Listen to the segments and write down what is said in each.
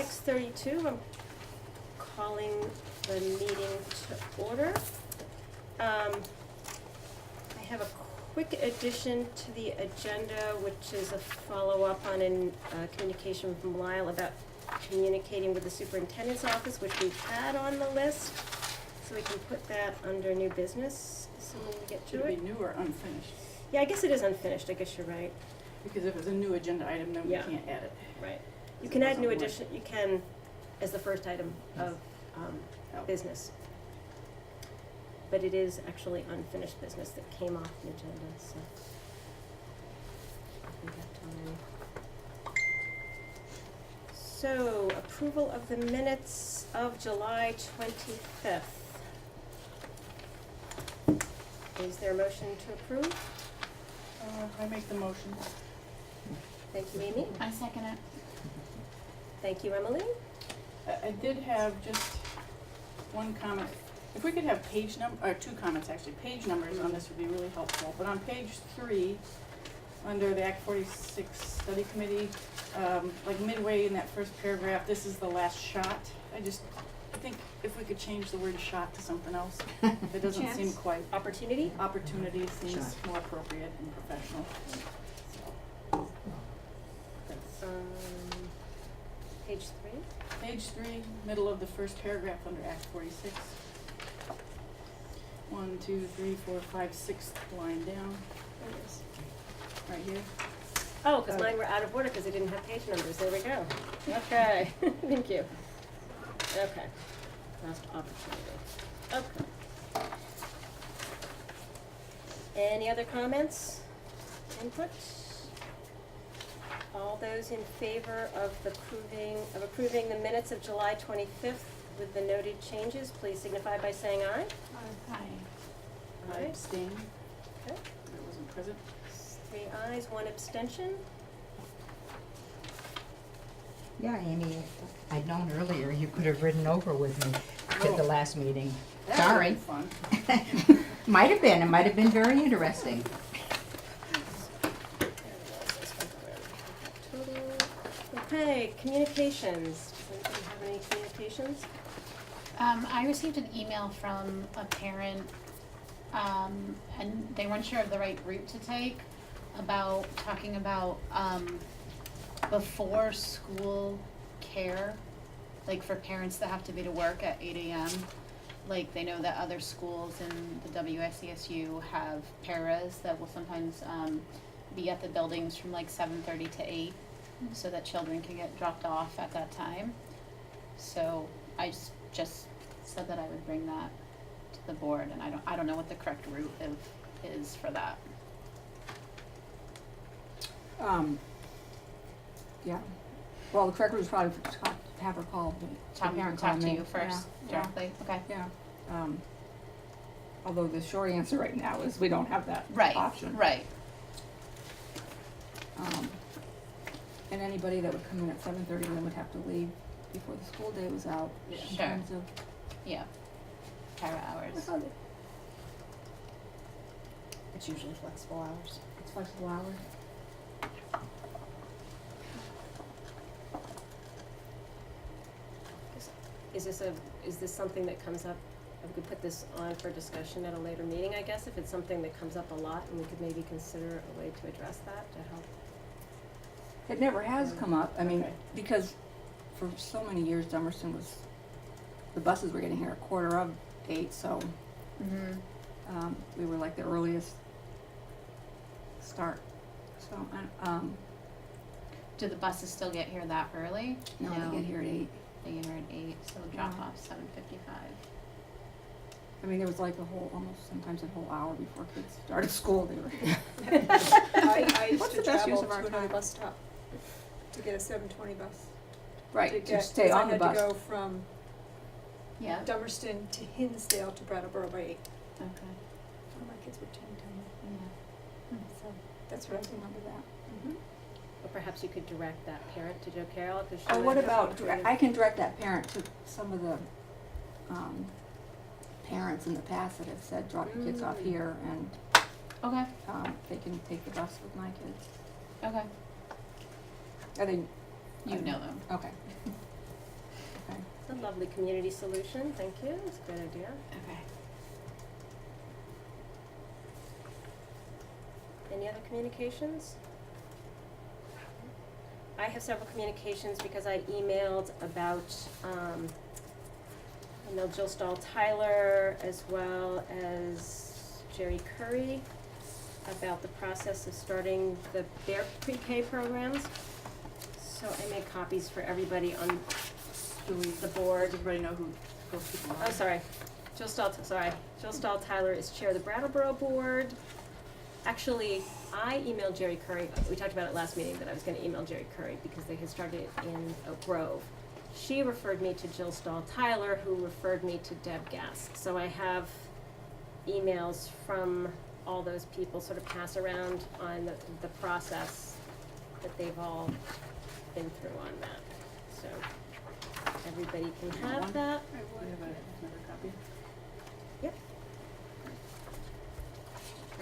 6:32, I'm calling the meeting to order. I have a quick addition to the agenda, which is a follow-up on a communication from Lyle about communicating with the superintendent's office, which we've had on the list. So we can put that under new business, assuming we get to Should it. it be new or unfinished? Yeah, I guess it is unfinished, I guess you're right. Because if it's a new agenda item, then we Yeah. can't add it. Right. You It can add wasn't new work. addition, you can, as the first item of Oh. business. But it is actually unfinished business that came off the agenda, so. We got time. So, approval of the minutes of July 25th. Is there a motion to approve? I make the motion. Thank you, Amy. I second it. Thank you, Emily. I did have just one comment. If we could have two comments actually, page numbers on this would be really helpful. But on page 3, under the Act 46 Study Committee, like midway in that first paragraph, this is the last shot. I think if we could change the word shot to something else, it doesn't seem quite. Opportunity? Opportunity seems Shot. more appropriate and professional. So, Page 3. page 3, middle of the first paragraph under Act 46. 1, 2, 3, 4, 5, 6th line down, There it is. right here. Oh, because mine were out of order because they didn't have page numbers. There we go. Okay, thank you. Okay, last opportunity. Okay. Any other comments, input? All those in favor of approving the minutes of July 25th with the noted changes, please signify by saying aye. Aye. I abstain, Okay. I wasn't present. 3 ayes, 1 abstention. Yeah, Amy, if I'd known earlier, you could have ridden over with me to the last meeting. That Sorry. would've been fun. Might have been, it might have been very interesting. Okay, communications. Does anybody have any communications? I received an email from a parent, and they weren't sure of the right route to take talking about, before school care, like for parents that have to be to work at 8 a.m. Like they know that other schools in the WSESU have paras that will sometimes, be at the buildings from like 7:30 to 8, so that children can get dropped off at that time. So I just said that I would bring that to the board, and I don't know what the correct route is for that. Yeah, well, the correct route is probably to have her call the parent call Talk to me. you first Yeah, directly, okay. yeah. Although the short answer right now is we don't have that option. Right. And anybody that would come in at 7:30 then would have to leave before the school day was out. Yeah. in Sure. terms of- Yeah, para hours. It's usually flexible hours. It's flexible hours. Is this something that comes up, we could put this on for discussion at a later meeting, I guess, if it's something that comes up a lot, and we could maybe consider a way to address that to help. It never has come up, I mean, Okay. because for so many years Dummerston the buses were getting here at 7:45, so Mm-hmm. we were like the earliest start. So, Do the buses still get here that early? no, they get here at 8. They get here at 8, so drop Yeah. off 7:55. I mean, there was like sometimes a whole hour before kids started school, they were. I used What's to the best use travel of our to another time? bus stop to get a 7:20 bus. Right, to stay on the bus. I had to go from Yeah, Dummerston to Hinsdale to Brattleboro by 8. okay, Some of my kids were tiny, yeah. so that's what I remember that. Or perhaps you could direct that parent to Joe Carroll, because she Oh, might what have about, some kind of- I can direct that parent to some of the, parents in the past that have said, drop your kids off here, and, Okay, they can take the bus with my kids. okay. Are they, You know them. okay. It's a lovely community solution, thank you, it's a good idea. Okay. Any other communications? I have several communications because I emailed about, I emailed Jill Stahl-Tyler as well as Jerry Curry about the process of starting their pre-K programs. So I made copies for everybody on the board. Does everybody know who those people are? Oh, sorry. Jill Stahl-Tyler is chair of the Brattleboro board. Actually, I emailed Jerry Curry, we talked about it last meeting, that I was gonna email Jerry Curry because they had started in Oak Grove. She referred me to Jill Stahl-Tyler, who referred me to Deb Gask. So I have emails from all those people sort of pass around on the process that they've all been through on that. So everybody can have that. Do you have another copy? Yep.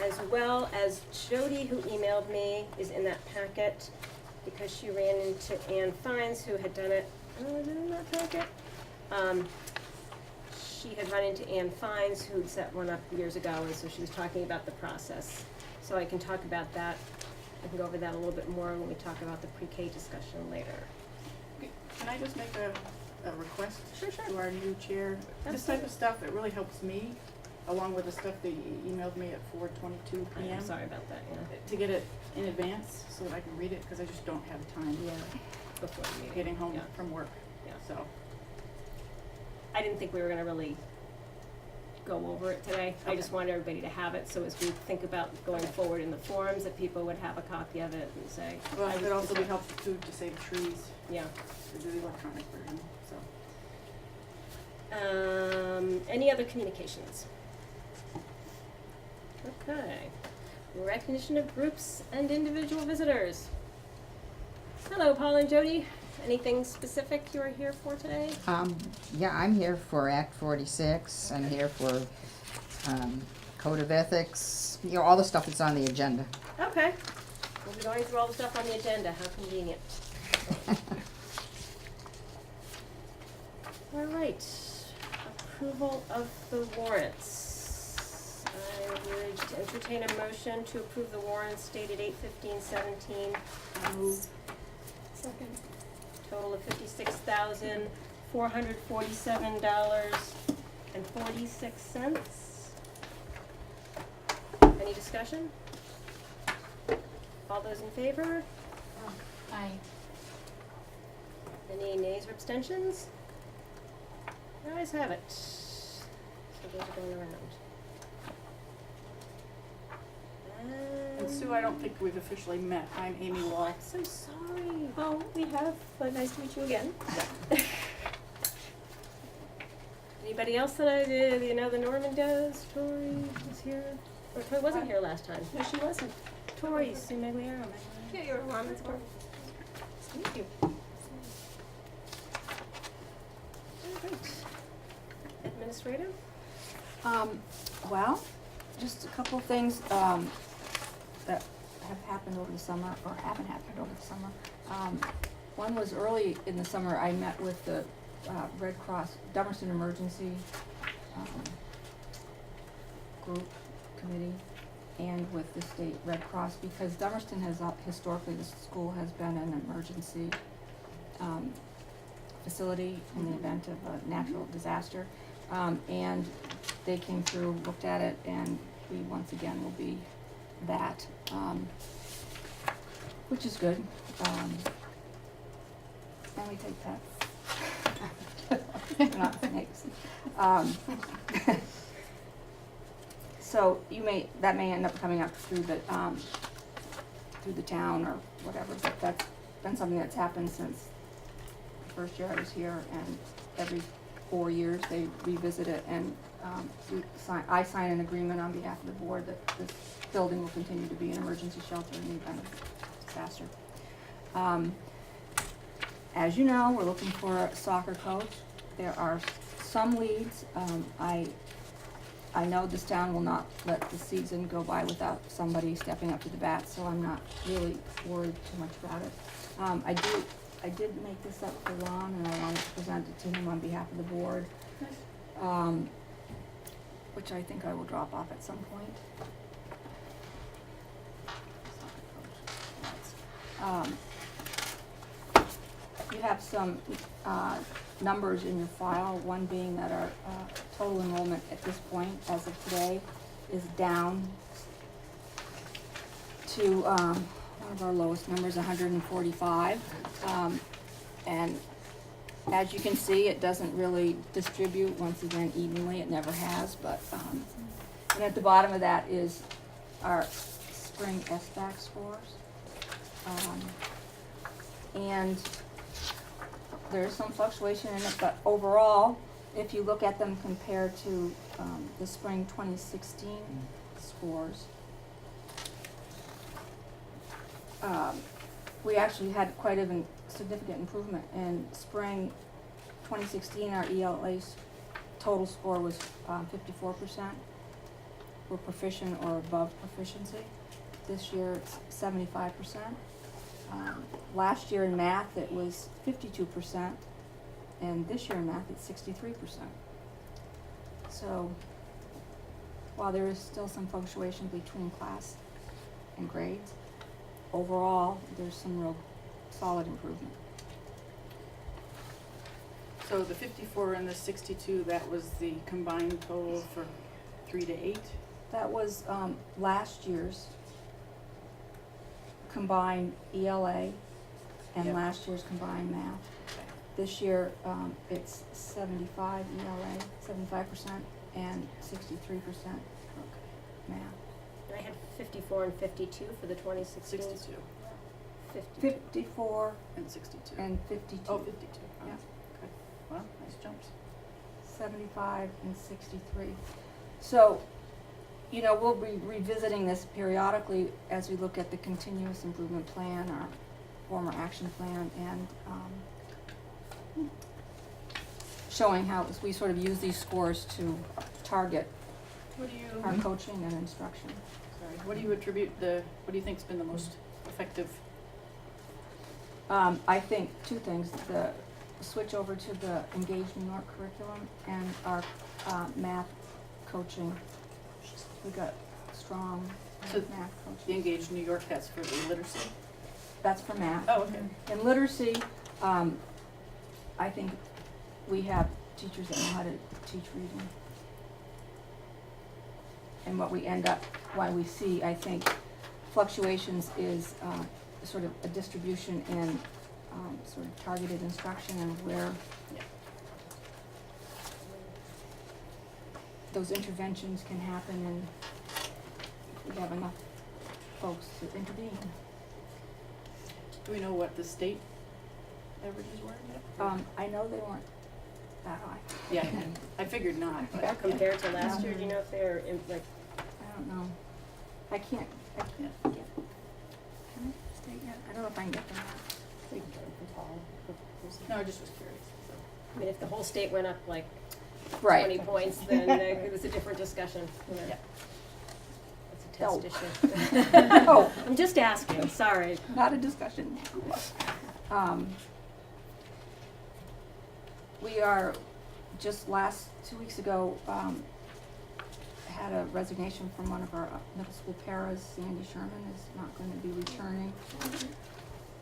As well as Jody, who emailed me, is in that packet because she ran into Ann Fines, who had done it, in that packet. She had run into Ann Fines, who'd set one up years ago, and so she was talking about the process. So I can talk about that, I can go over that a little bit more when we talk about the pre-K discussion later. Okay, can I just make a request? Sure, sure. To our new chair? This type of stuff, it really helps me, along with the stuff that you emailed me at 4:22 PM. I'm sorry about that, yeah. To get it in advance so that I can read it, because I just don't have time Yeah, before the meeting. getting home Yeah. from work, Yeah. so. I didn't think we were gonna really go over it today. I just Okay. wanted everybody to have it, so as we think about going forward in the forums, that people would have a copy of it and say. Well, I it was would also be just- helpful too to save trees, Yeah. to do the electronic version, so. Any other communications? Okay. Recognition of groups and individual visitors. Hello, Paul and Jody. Anything specific you are here for today? Yeah, I'm here for Act 46. I'm here for Code of Ethics, you know, all the stuff that's on the agenda. Okay. We'll be going through all the stuff on the agenda. How convenient. All right. Approval of the warrants. I would entertain a motion to approve the warrants dated 8/15/17. Move. Second. Total of $56,447.46. Any discussion? All those in favor? Aye. Any nays or abstentions? The ayes have it. So those are going around. And Sue, I don't think we've officially met. I'm Amy Wall. I'm so sorry. Oh, we have, but nice to meet you again. Anybody else that I did, you know, the Norman does? Tori was here. Or Tori wasn't here last time. No, she wasn't. Tori, Sue Magliaro. Yeah, you're on, that's perfect. Nice to meet you. All right. Administrative? Well, just a couple of things, that have happened over the summer, or haven't happened over the summer. One was early in the summer, I met with the, Red Cross, Dummerston Emergency, group, committee, and with the state Red Cross, because Dummerston has, historically, the school has been an emergency, facility in the event of a natural disaster. And they came through, looked at it, and we once again will be that, which is good. And we take pets. We're not snakes. So that may end up coming up through the town or whatever, but that's been something that's happened since the first year I was here, and every 4 years they revisit it, and I sign an agreement on behalf of the board that this building will continue to be an emergency shelter in the event of disaster. As you know, we're looking for a soccer coach. There are some leads. I know this town will not let the season go by without somebody stepping up to the bat, so I'm not really worried too much about it. I did make this up for Ron, and I wanted to present it to him on behalf of the board, which I think I will drop off at some point. You have some numbers in your file, one being that our total enrollment at this point, as of today, is down to one of our lowest numbers, 145. And as you can see, it doesn't really distribute, once again, evenly. It never has, but and at the bottom of that is our spring SBAC scores. And there's some fluctuation in it, but overall, if you look at them compared to the spring 2016 scores, we actually had quite a significant improvement. In spring 2016, our ELA's total score was 54%. We're proficient or above proficiency. This year it's 75%. Last year in math it was 52%, and this year in math it's 63%. So while there is still some fluctuation between class and grades, overall there's some real solid improvement. So the 54 and the 62, that was the combined total for 3 to 8? That was last year's combined ELA and Yep. last year's combined math. This year, it's 75 ELA, 75%, and 63% math. And I had 54 and 52 for the 2016. 62 54 and 62. and 52. Oh, 52. Oh, Yeah. okay. Well, nice jumps. 75 and 63. So, you know, we'll be revisiting this periodically as we look at the continuous improvement plan, our former action plan, and showing how we sort of use these scores to target What do you, our coaching and instruction. sorry, what do you attribute what do you think's been the most effective? I think two things: the switch over to the Engage New York curriculum and our math coaching. We got strong So math The coaching. Engage New York, that's for the literacy? That's for math. Oh, okay. In literacy, I think we have teachers that know how to teach reading. And what we see, I think, fluctuations is sort of a distribution in sort of targeted instruction and where Yeah. those interventions can happen, and if we have enough folks to intervene. Do we know what the state averages were yet? I know they weren't that high. Yeah, I figured not, but. yeah. Compared to last year, do you know if they're like, I don't know. I can't get, can I state yet? I don't know if I can get them. No, I just was curious. So. I mean, if the whole state went up like 20 Right. points, then it was a different discussion. You know. Yeah. It's a Oh. test issue. Oh, I'm just asking, sorry. not a discussion. We are, just 2 weeks ago, had a resignation from one of our middle school paras. Sandy Sherman is not going to be returning.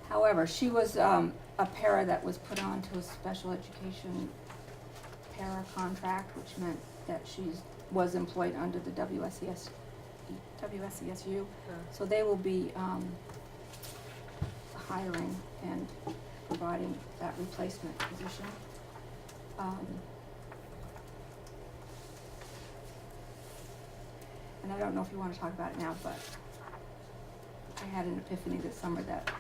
However, she was a para that was put on to a special education para contract, which meant that she was employed under the WSESU. So they will be hiring and providing that replacement position. And I don't know if you want to talk about it now, but I had an epiphany this summer that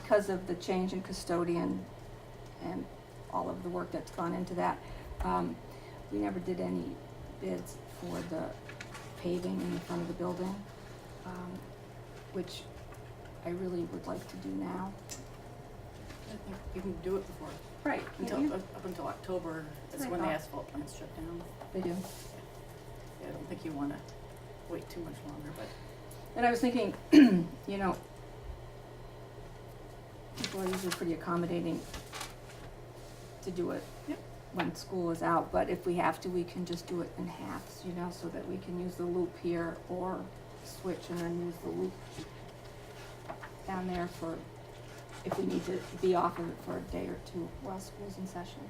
because of the change in custodian and all of the work that's gone into that, we never did any bids for the paving in the front of the building, which I really would like to do now. I think you can do it before, Right. up until October, is I when the thought. asphalt plants shut down. They do. Yeah, I don't think you wanna wait too much longer, but. And I was thinking, you know, people are usually pretty accommodating to do it Yep. when school is out, but if we have to, we can just do it in halves, you know, so that we can use the loop here or switch and then use the loop down there for, if we need to be off of it for a day or two while school's in session.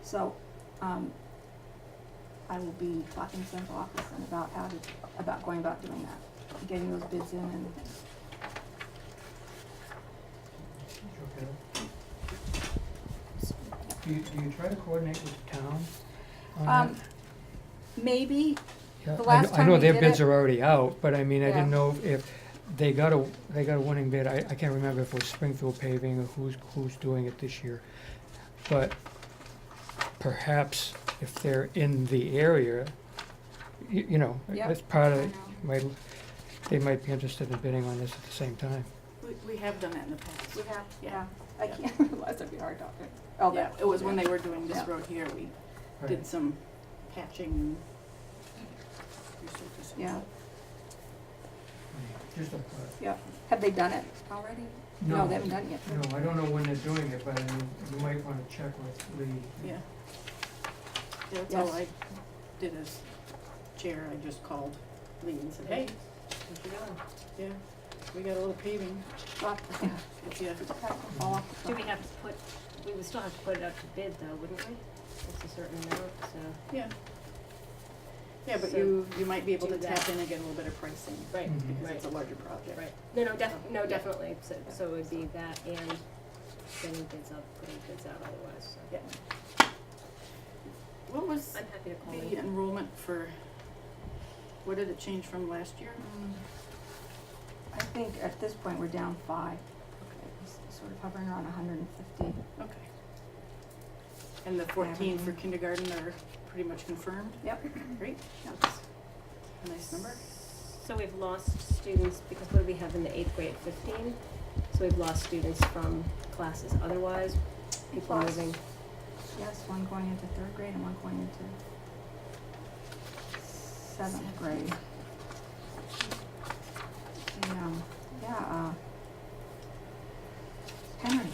So, I will be talking to central office and about going about doing that, getting those bids in and Do you try to coordinate with the town on that? maybe, Yeah, the last I time know we their did bids it- are already out, but I mean, I Yeah. didn't know if they got a winning bid. I can't remember if it was Springfield Paving or who's doing it this year. But perhaps if they're in the area, you know, Yep, as part I of, know. they might be interested in bidding on this at the same time. We have done that in the past. We have, Yeah. I Yeah. can't realize that'd be hard to, oh, Yeah, that, it was when they were doing this Yeah. road here, we Right. did some patching and resurfacing. yeah, Just a thought. yeah. Have they done it already? No, they haven't done it yet. No, I don't know when they're doing it, but I mean, you might wanna check with Lee. Yeah. Yeah, that's all Yes. I did as chair, I just called Lee and said, hey, what you doing? Yeah, we got a little paving, Well, yeah. if you, Fall off the Do we truck. have to put, we would still have to put it out to bid though, wouldn't we? It's a certain amount, so. yeah. Yeah, but So you might be able do to tap that. in and get a little bit of pricing. Right, Mhm. Because right, it's a larger project. right. No, definitely, so it would be that and sending bids out, putting bids out otherwise, so. Yeah. What was I'm happy to call the in. enrollment for, what did it change from last year? I think at this point, we're down 5. It's sort of hovering around 150. Okay. And the 14 for kindergarten are pretty much confirmed? Yep. Great, that's a nice number. So we've lost students, because what do we have in the 8th grade, 15? So we've lost students from classes otherwise, people Lost. moving. Yes, one going into 3rd grade and one going into 7th grade. And, Henry.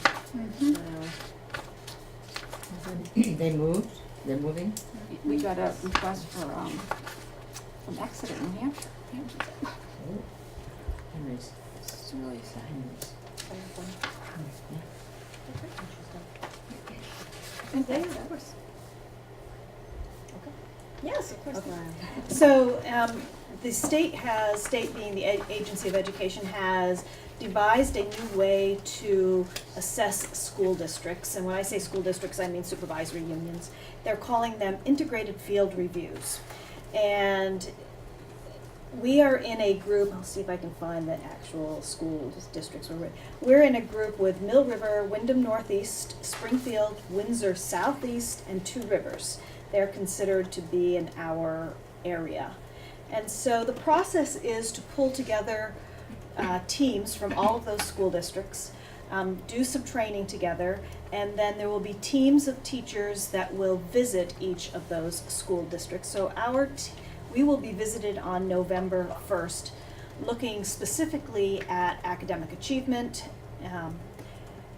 They moved, they're moving? We got a request for, from Exeter, New Hampshire. Henry's, It's really sad. Henry's. Yeah, of course. Yes, of course. So, the state being the agency of education, has devised a new way to assess school districts. And when I say school districts, I mean supervisory unions. They're calling them integrated field reviews. And we are in a group, I'll see if I can find the actual school districts we're in. We're in a group with Mill River, Wyndham Northeast, Springfield, Windsor Southeast, and Two Rivers. They're considered to be in our area. And so the process is to pull together teams from all of those school districts, do some training together, and then there will be teams of teachers that will visit each of those school districts. So we will be visited on November 1st, looking specifically at academic achievement,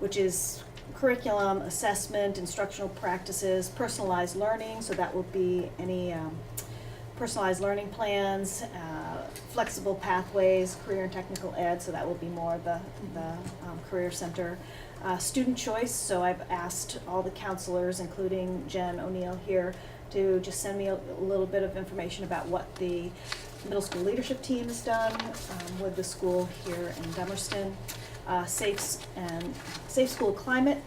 which is curriculum, assessment, instructional practices, personalized learning, so that will be any personalized learning plans, flexible pathways, career and technical ed, so that will be more the career center. Student choice, so I've asked all the counselors, including Jen O'Neill here, to just send me a little bit of information about what the middle school leadership team has done with the school here in Dummerston. Safe school climate,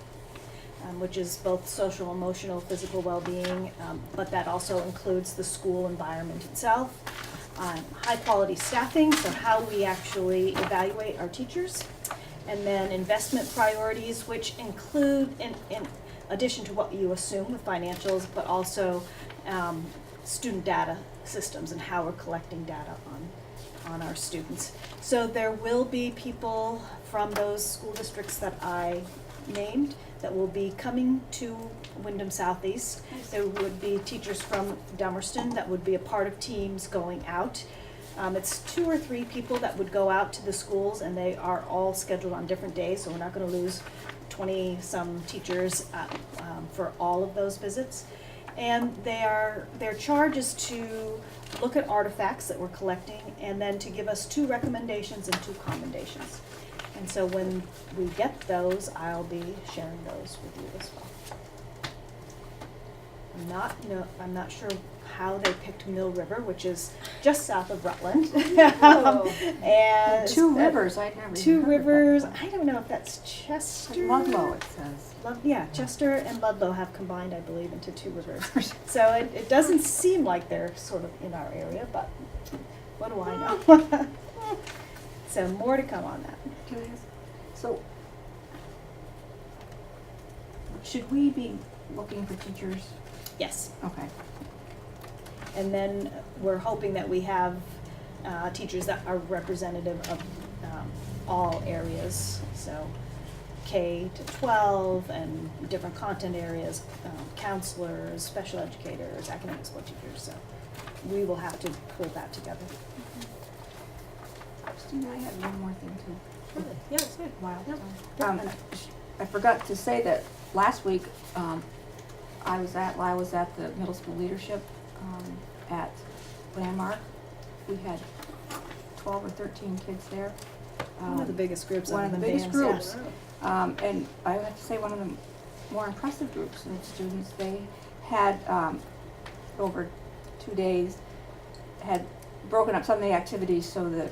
which is both social, emotional, physical well-being, but that also includes the school environment itself. High quality staffing, so how we actually evaluate our teachers. And then investment priorities, which include, in addition to what you assume with financials, but also student data systems and how we're collecting data on our students. So there will be people from those school districts that I named that will be coming to Wyndham Southeast. There would be teachers from Dummerston that would be a part of teams going out. It's 2 or 3 people that would go out to the schools, and they are all scheduled on different days, so we're not gonna lose 20-some teachers for all of those visits. And their charge is to look at artifacts that we're collecting, and then to give us 2 recommendations and 2 commendations. And so when we get those, I'll be sharing those with you as well. I'm not sure how they picked Mill River, which is just south of Rutland. Oh. And 2 rivers, I'd never even 2 heard of rivers, that. I don't know if that's Chester. Ludlow, it says. Yeah, Chester and Ludlow have combined, I believe, into 2 rivers. So it doesn't seem like they're sort of in our area, but what do I know? So more to come on that. Can I ask, so, should we be looking for teachers? Yes. Okay. And then we're hoping that we have teachers that are representative of all areas, so K to 12 and different content areas, counselors, special educators, academic support teachers, so we will have to pull that together. Christina, I had one more thing too. Yeah, it's good. Wow. Yeah. I forgot to say that last week, Lyle was at the middle school leadership, at Landmark. We had 12 or 13 kids there. One of the biggest groups One other of the than biggest bands, groups. yeah. And I have to say, one of the more impressive groups of students. They had, over 2 days, had broken up some of the activities so that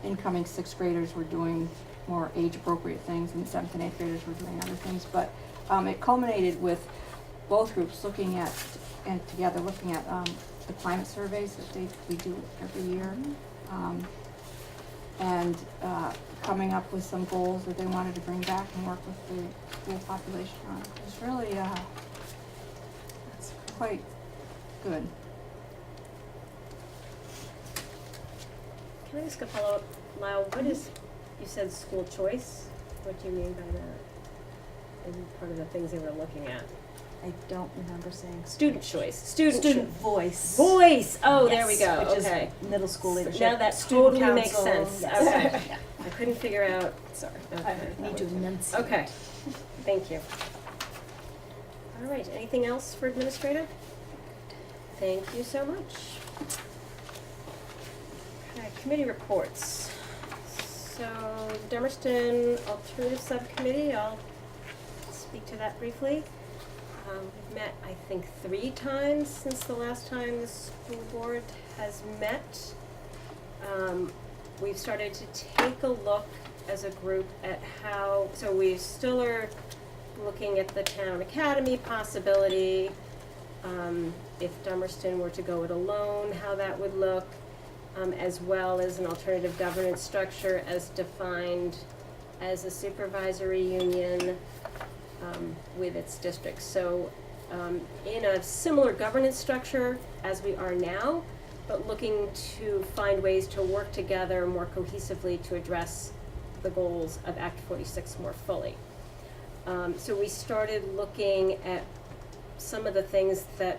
incoming 6th graders were doing more age-appropriate things and 7th and 8th graders were doing other things. But it culminated with both groups looking at, and together looking at the climate surveys that we do every year. And coming up with some goals that they wanted to bring back and work with the school population on. It was really quite good. Can I ask a follow-up, Lyle? What is, you said school choice? What do you mean by that? And part of the things they were looking at? I don't remember saying. Student choice. Student voice. Voice. Oh, there we Yes, go. which is Okay. middle school leadership. Now that Student totally makes council, sense. yes. Okay. I couldn't figure out. Sorry, Okay. I need to enunciate. Okay. Thank you. All right. Anything else for administrative? Thank you so much. Okay, committee reports. So Dummerston Alternative Subcommittee, I'll speak to that briefly. We've met, I think, 3 times since the last time the school board has met. We've started to take a look as a group at how, so we still are looking at the town academy possibility. If Dummerston were to go it alone, how that would look, as well as an alternative governance structure as defined as a supervisory union with its districts. So in a similar governance structure as we are now, but looking to find ways to work together more cohesively to address the goals of Act 46 more fully. So we started looking at some of the things that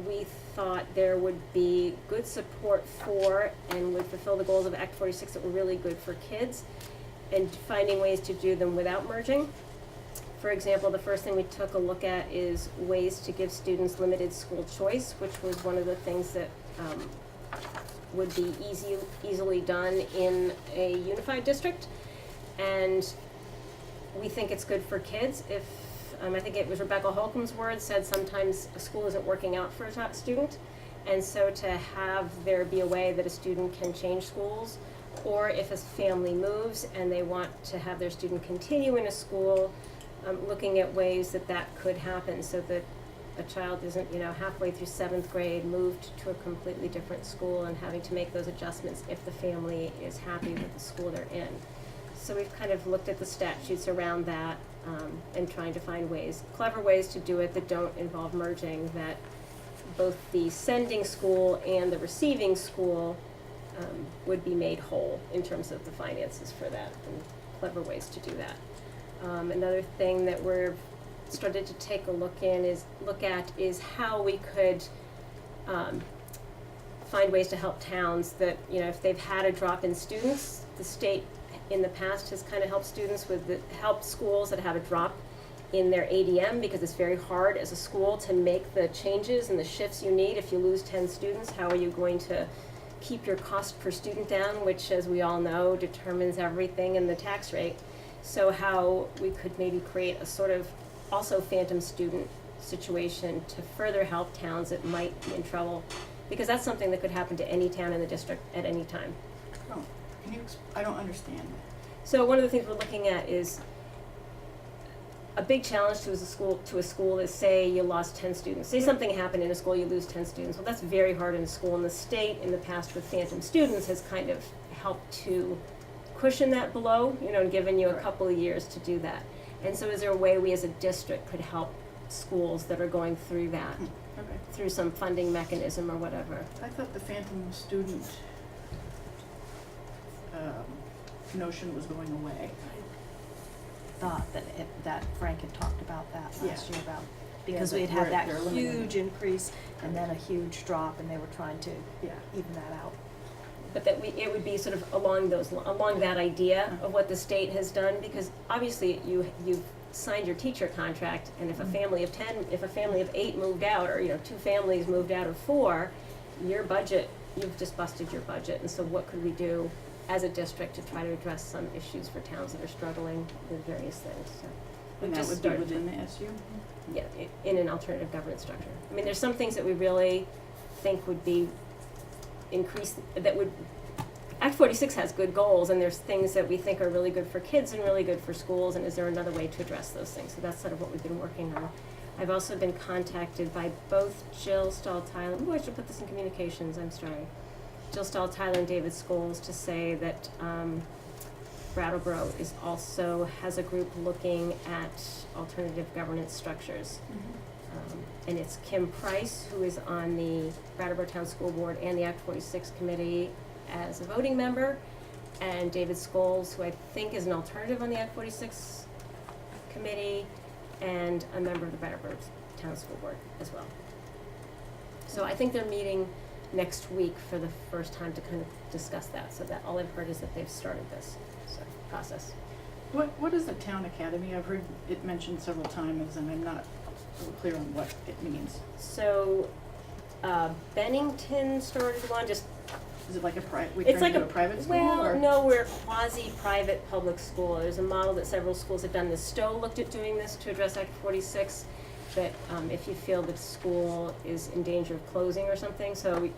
we thought there would be good support for and would fulfill the goals of Act 46 that were really good for kids, and finding ways to do them without merging. For example, the first thing we took a look at is ways to give students limited school choice, which was one of the things that would be easily done in a unified district. And we think it's good for kids. If I think it was Rebecca Holcomb's words, said sometimes a school isn't working out for a student. And so to have there be a way that a student can change schools, or if a family moves and they want to have their student continue in a school, looking at ways that that could happen so that a child isn't, halfway through 7th grade moved to a completely different school and having to make those adjustments if the family is happy with the school they're in. So we've kind of looked at the statutes around that and trying to find clever ways to do it that don't involve merging, that both the sending school and the receiving school would be made whole in terms of the finances for that, and clever ways to do that. Another thing that we're started to take a look at is how we could find ways to help towns that, you know, if they've had a drop in students, the state in the past has kind of helped students with helped schools that have a drop in their ADM, because it's very hard as a school to make the changes and the shifts you need. If you lose 10 students, how are you going to keep your cost per student down, which, as we all know, determines everything in the tax rate? So how we could maybe create a sort of also phantom student situation to further help towns that might be in trouble, because that's something that could happen to any town in the district at any time. Oh, can you, I don't understand. So one of the things we're looking at is a big challenge to a school is, say you lost 10 students. Say something happened in a school, you lose 10 students. Well, that's very hard in a school, and the state in the past with phantom students has kind of helped to cushion that blow, you know, and given you a couple of years to do that. And so is there a way we as a district could help schools that are going through that, Okay. through some funding mechanism or whatever? I thought the phantom student notion was going away. Thought that Frank had talked about that last Yeah. year about, because that we had had we're- that they're eliminating huge increase and then a huge drop, and they were trying to Yeah. even that out. But that it would be sort of along that idea of what the state has done, because obviously you've signed your teacher contract, and if a family of 10, if a family of 8 moved out, or, you know, 2 families moved out of 4, your budget, you've just busted your budget. And so what could we do as a district to try to address some issues for towns that are struggling with various things? So we And that just would be started within the SU? yeah, in an alternative governance structure. I mean, there's some things that we really think would be that would, Act 46 has good goals, and there's things that we think are really good for kids and really good for schools, and is there another way to address those things? So that's sort of what we've been working on. I've also been contacted by both Jill Stahl-Tyler, I should put this in communications, I'm sorry. Jill Stahl-Tyler and David Scholes to say that Brattleboro has a group looking at alternative governance structures. And it's Kim Price, who is on the Brattleboro Town School Board and the Act 46 Committee as a voting member, and David Scholes, who I think is an alternative on the Act 46 Committee, and a member of the Brattleboro Town School Board as well. So I think they're meeting next week for the first time to kind of discuss that, so that all I've heard is that they've started this process. What is the town academy? I've heard it mentioned several times, and I'm not real clear on what it means. So Bennington started one, just Is it like a we it's turn like into a private school, well, or? no, we're a quasi-private public school. There's a model that several schools have done. The Stowe looked at doing this to address Act 46, that if you feel that school is in danger of closing or something. So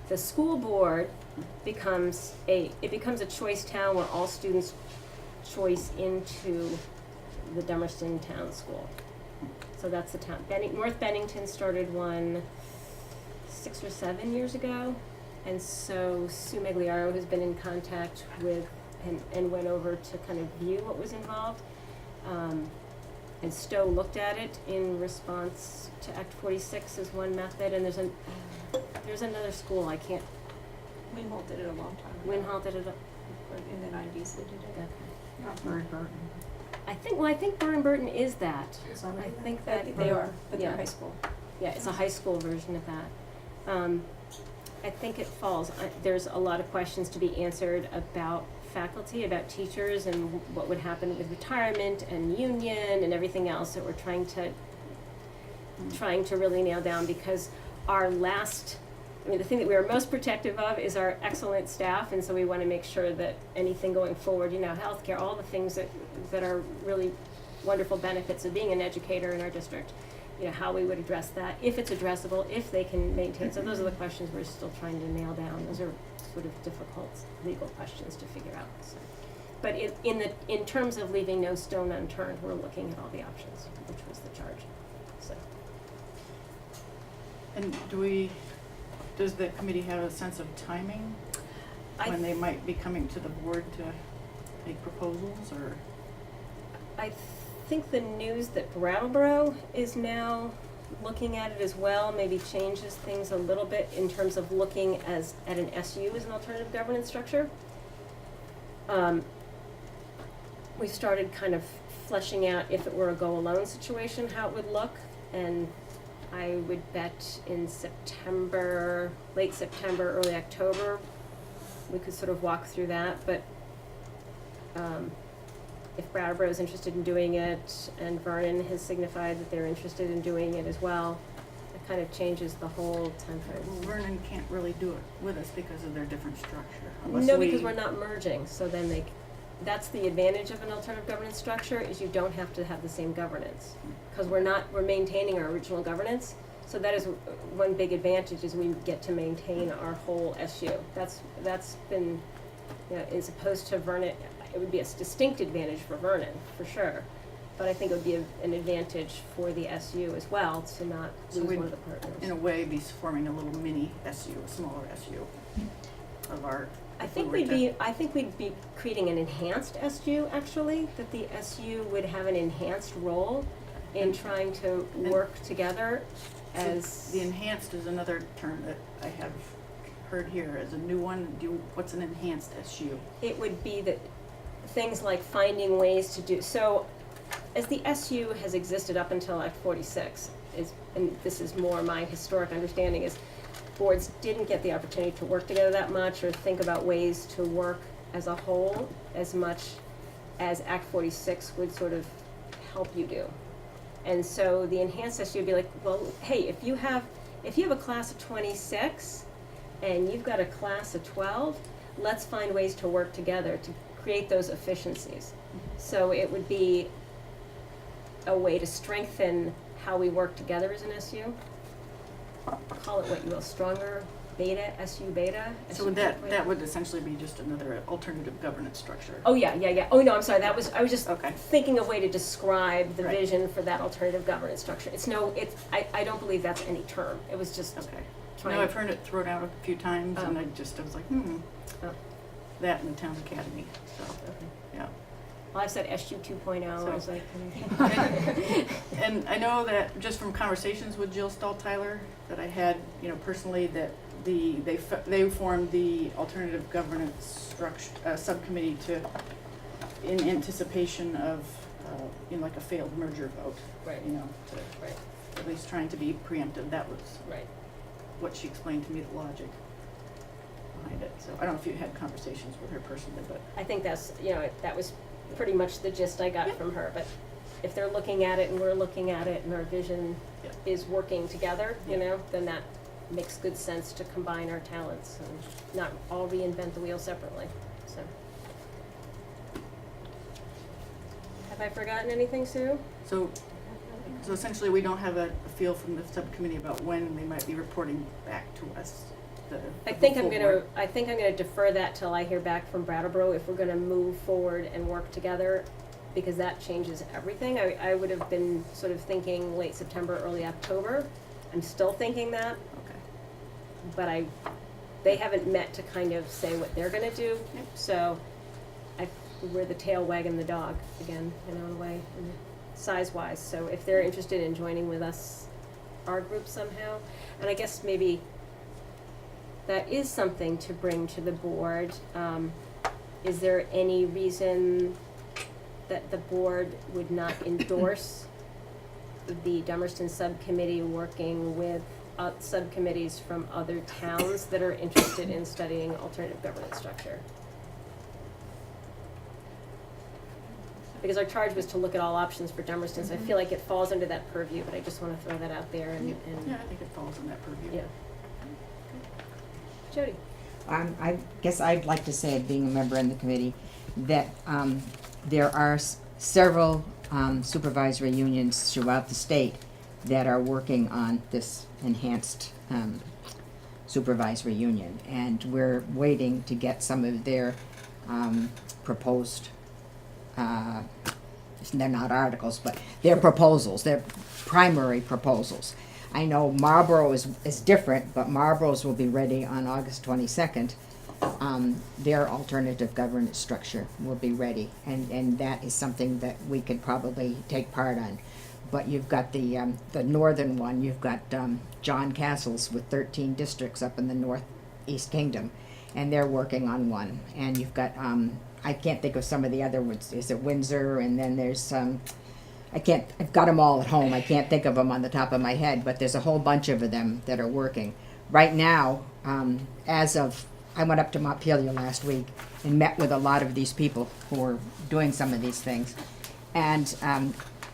the school board becomes a choice town where all students choice into the Dummerston Town School. So that's the town. North Bennington started one 6 or 7 years ago. And so Sue Magliaro has been in contact with and went over to kind of view what was involved. And Stowe looked at it in response to Act 46 as one method, and there's another school, I can't, Winholt did it a long time ago. Winholt did it, In the 90s they did it. okay. Not Murray Burton. I think Burn Burton is that. Is that I right? think I that think they are, but they're yeah. high school. Yeah, it's a high school version of that. I think it falls, there's a lot of questions to be answered about faculty, about teachers, and what would happen with retirement and union and everything else that we're trying to really nail down, because the thing that we are most protective of is our excellent staff, and so we want to make sure that anything going forward, healthcare, all the things that are really wonderful benefits of being an educator in our district, how we would address that, if it's addressable, if they can maintain. So those are the questions we're still trying to nail down. Those are sort of difficult legal questions to figure out. So. But in terms of leaving no stone unturned, we're looking at all the options, which was the charge. So. And does the committee have a sense of timing when they might be coming to the board to make proposals, or? I think the news that Brattleboro is now looking at it as well maybe changes things a little bit in terms of looking at an SU as an alternative governance structure. We've started kind of fleshing out, if it were a go-alone situation, how it would look, and I would bet in September, late September, early October, we could sort of walk through that, but if Brattleboro is interested in doing it and Vernon has signified that they're interested in doing it as well, it kind of changes the whole timeframe. Well, Vernon can't really do it with us because of their different structure. unless No, we- because we're not merging, so then that's the advantage of an alternative governance structure, is you don't have to have the same governance. Because we're maintaining our original governance, so that is one big advantage, is we get to maintain our whole SU. That's been, as opposed to Vernon, it would be a distinct advantage for Vernon, for sure. But I think it would be an advantage for the SU as well, to not So lose we'd, one of the partners. in a way, be forming a little mini SU, a smaller SU of our. I if we think were to- I think we'd be creating an enhanced SU, actually, that the SU would have an enhanced role in trying to work together So as. The enhanced is another term that I have heard here as a new one. What's an enhanced SU? It would be that things like finding ways to do, so as the SU has existed up until Act 46, and this is more my historic understanding, is boards didn't get the opportunity to work together that much or think about ways to work as a whole as much as Act 46 would sort of help you do. And so the enhanced SU would be like, well, hey, if you have a class of 26 and you've got a class of 12, let's find ways to work together to create those efficiencies. So it would be a way to strengthen how we work together as an SU. Call it what you will, stronger beta, SU beta. So SU that would essentially be just another alternative governance structure. Oh, yeah. Oh, no, I'm sorry, I was just Okay. thinking of a way to describe the Right. vision for that alternative governance structure. I don't believe that's any term. It was just Okay. trying. No, I've heard it thrown out a few times, and Oh. I was like, Oh. that and the town academy, so, Okay. yeah. Well, I said SU 2.0, I was So- like. And I know that just from conversations with Jill Stahl-Tyler that I had, personally, that they formed the alternative governance structure, subcommittee in anticipation of, like a failed merger vote, Right, right, at least trying to be preemptive. That was right. what she explained to me, the logic behind it. So I don't know if you had conversations with her personally, but I think that's, that was pretty much the gist I got Yeah. from her, but if they're looking at it and we're looking at it and our vision Yeah. is working together, Yeah. then that makes good sense to combine our talents and not all reinvent the wheel separately, so. Have I forgotten anything, Sue? So essentially, we don't have a feel from the subcommittee about when they might be reporting back to us. I think I'm full gonna board. defer that till I hear back from Brattleboro if we're gonna move forward and work together, because that changes everything. I would have been sort of thinking late September, early October. I'm still thinking that, Okay. but they haven't met to kind of say what they're gonna do, Yep. so we're the tail wagging the dog again, in a way, size-wise. So if they're interested in joining with us, our group somehow, and I guess maybe that is something to bring to the board. Is there any reason that the board would not endorse the Dummerston Subcommittee working with subcommittees from other towns that are interested in studying alternative governance structure? Because our charge was to look at all options for Dummerston, so I feel like it falls under that purview, but I just wanna throw that out there and. Yeah, I think it falls in that purview. Yeah. Jody? I guess I'd like to say, being a member in the committee, that there are several supervisory unions throughout the state that are working on this enhanced supervisory union, and we're waiting to get some of their proposed, they're not articles, but their proposals, their primary proposals. I know Marlboro is different, but Marlboro's will be ready on August 22nd. Their alternative governance structure will be ready, and that is something that we could probably take part on. But you've got the northern one, you've got John Castle's with 13 districts up in the Northeast Kingdom, and they're working on one. And you've got, I can't think of some of the other ones, is it Windsor, and then there's I've got them all at home. I can't think of them on the top of my head, but there's a whole bunch of them that are working. Right now, I went up to Montpelier last week and met with a lot of these people who are doing some of these things. And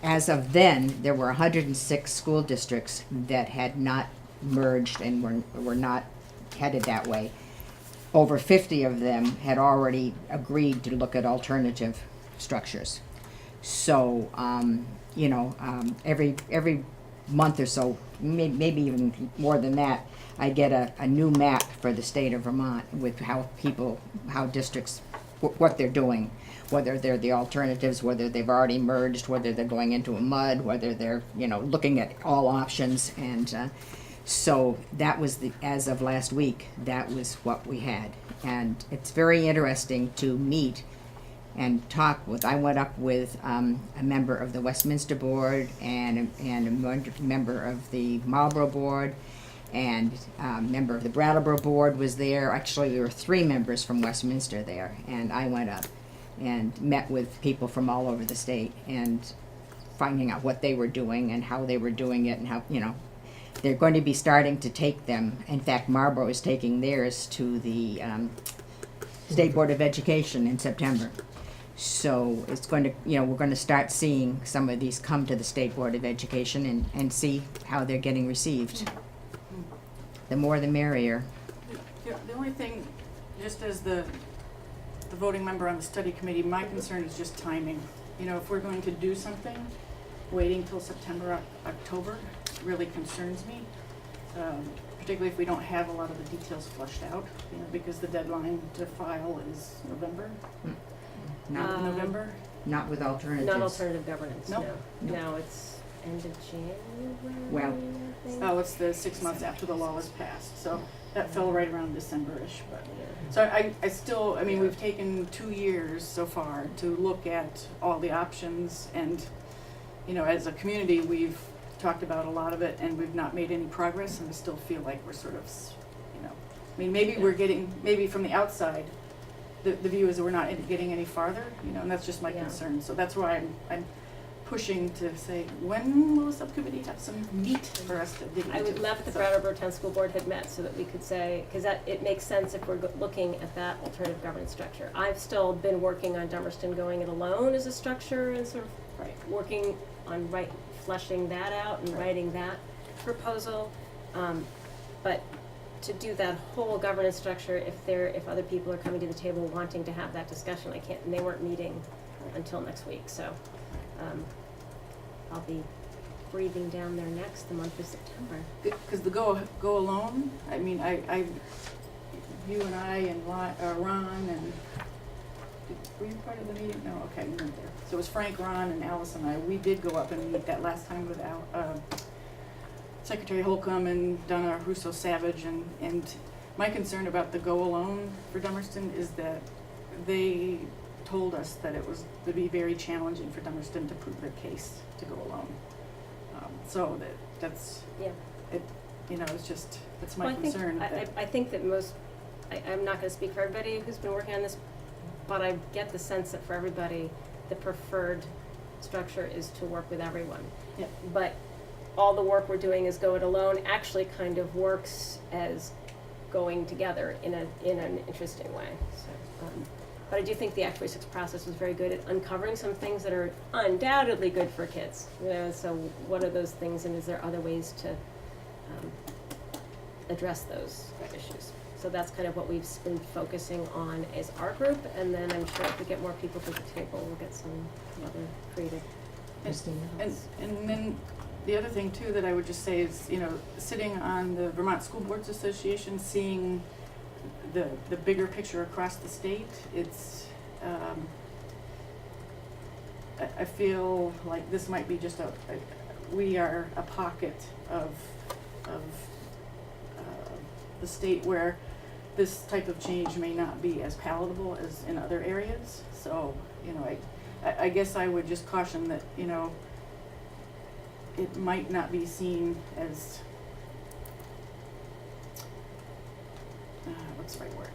as of then, there were 106 school districts that had not merged and were not headed that way. Over 50 of them had already agreed to look at alternative structures. So, every month or so, maybe even more than that, I get a new map for the state of Vermont with how districts, what they're doing, whether they're the alternatives, whether they've already merged, whether they're going into a mud, whether they're, looking at all options. And so that was as of last week, that was what we had. And it's very interesting to meet and talk with. I went up with a member of the Westminster Board and a member of the Marlborough Board, and a member of the Brattleboro Board was there. Actually, there were 3 members from Westminster there, and I went up and met with people from all over the state and finding out what they were doing and how they were doing it and how, they're going to be starting to take them. In fact, Marlborough is taking theirs to the State Board of Education in September. So it's going to, we're going to start seeing some of these come to the State Board of Education and see how they're getting received. The more the merrier. The only thing, just as the voting member on the study committee, my concern is just timing. If we're going to do something, waiting till September, October really concerns me, particularly if we don't have a lot of the details fleshed out, because the deadline to file is November. Not, November? not with alternatives. Not alternative governance, Nope. no. No, it's end of January, Well, I think. Oh, it's the 6 months after the law was passed, so that fell right around December-ish, but. So I still, we've taken 2 years so far to look at all the options, and, as a community, we've talked about a lot of it, and we've not made any progress, and I still feel like we're sort of, maybe we're getting, maybe from the outside, the view is that we're not getting any farther, and that's just my Yeah. concern. So that's why I'm pushing to say, when will the subcommittee have some meat for us to dig into? I would love if the So- Brattleboro Town School Board had met so that we could say, because it makes sense if we're looking at that alternative governance structure. I've still been working on Dummerston going it alone as a structure and sort of working on fleshing that out and writing that proposal. But to do that whole governance structure, if other people are coming to the table wanting to have that discussion, I can't, and they weren't meeting until next week, so. I'll be breathing down their necks the month of September. Because the go alone, you and I and Ron and, were you part of the meeting? No, okay, you weren't there. So it was Frank, Ron, and Alice and I. We did go up and meet that last time with Secretary Holcomb and Donna Russo-Savage, and my concern about the go alone for Dummerston is that they told us that it would be very challenging for Dummerston to prove their case to go alone. So that's, Yeah. it's just, that's my Well, concern. I think that I'm not gonna speak for everybody who's been working on this, but I get the sense that for everybody, the preferred structure is to work with everyone. Yep. But all the work we're doing as go it alone actually kind of works as going together in an interesting way, so. But I do think the Act 46 process was very good at uncovering some things that are undoubtedly good for kids. So what are those things, and is there other ways to address those issues? So that's kind of what we've been focusing on as our group, and then I'm sure if we get more people to the table, we'll get some other creative. And then the other thing too that I would just say is, sitting on the Vermont School Boards Association, seeing the bigger picture across the state, it's, I feel like this might be just we are a pocket of the state where this type of change may not be as palatable as in other areas. So, I guess I would just caution that, it might not be seen as, what's the right word?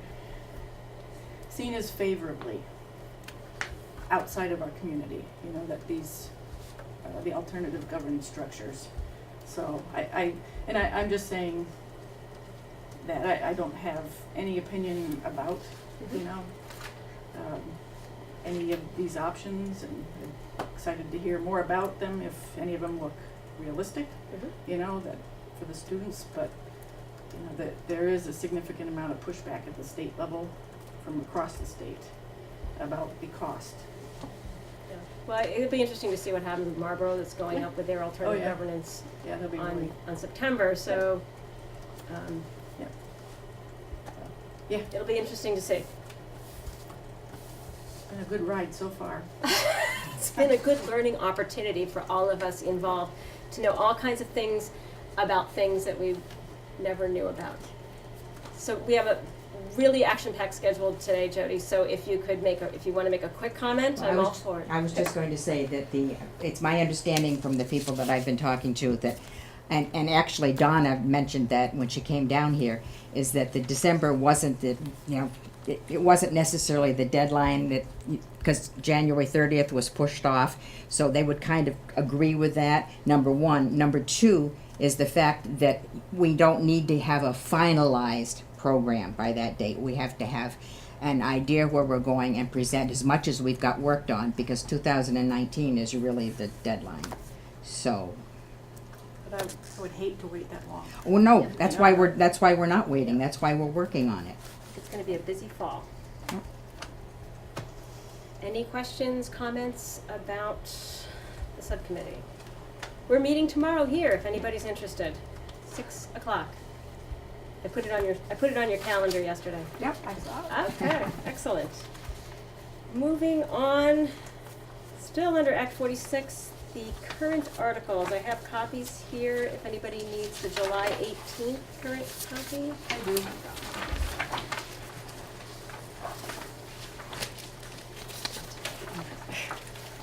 Seen as favorably outside of our community, that these the alternative governance structures. So I'm just saying that I don't have any opinion about, you know, any of these options, and I'm excited to hear more about them if any of them look realistic, you know, that for the students, but you know, that there is a significant amount of pushback at the state level from across the state about the cost. Yeah. Well, it'll be interesting to see what happens with Marlboro that's going Yeah. up with their alternative yeah. governance Yeah, that'll be really, on September, so, yeah, it'll be interesting to see. been a good ride so far. It's been a good learning opportunity for all of us involved to know all kinds of things about things that we never knew about. So we have a really action-packed schedule today, Jody, so if you could if you want to make a quick comment, Well, I'm all for it. I was just going to say that it's my understanding from the people that I've been talking to that, and actually Donna mentioned that when she came down here, is that the December wasn't the, you know, it wasn't necessarily the deadline that, because January 30th was pushed off, so they would kind of agree with that, number one. Number two is the fact that we don't need to have a finalized program by that date. We have to have an idea where we're going and present as much as we've got worked on, because 2019 is really the deadline. So, But I would hate to wait that long. well, no, that's why we're not waiting. That's why we're working on it. It's going to be a busy fall. Yep. Any questions, comments about the subcommittee? We're meeting tomorrow here, if anybody's interested, 6 o'clock. I put it on your calendar yesterday. Yep, I saw it. Okay, excellent. Moving on, still under Act 46, the current articles. I have copies here if anybody needs the July 18th current copy. I do.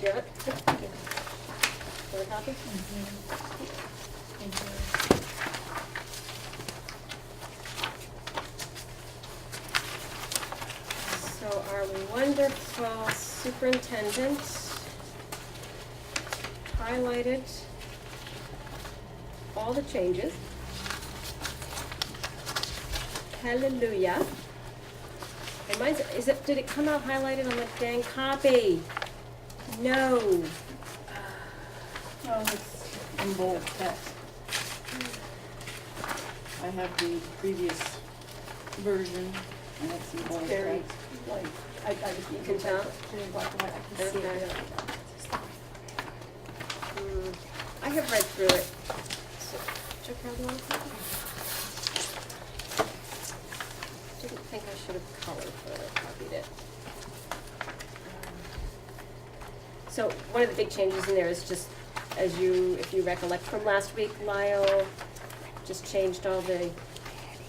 Do you have it? Do you have a copy? So our wonderful superintendent highlighted all the changes. Hallelujah. And mine's, did it come out highlighted on the dang copy? No. Oh, it's in bold text. I have the previous version, and it's in bold Very text. light. You can tell? In black and white, I can see Okay. it. I have read through it. So, check out the one copy. Didn't think I should have colored photocopied it. So one of the big changes in there is just, if you recollect from last week, Lyle just changed all the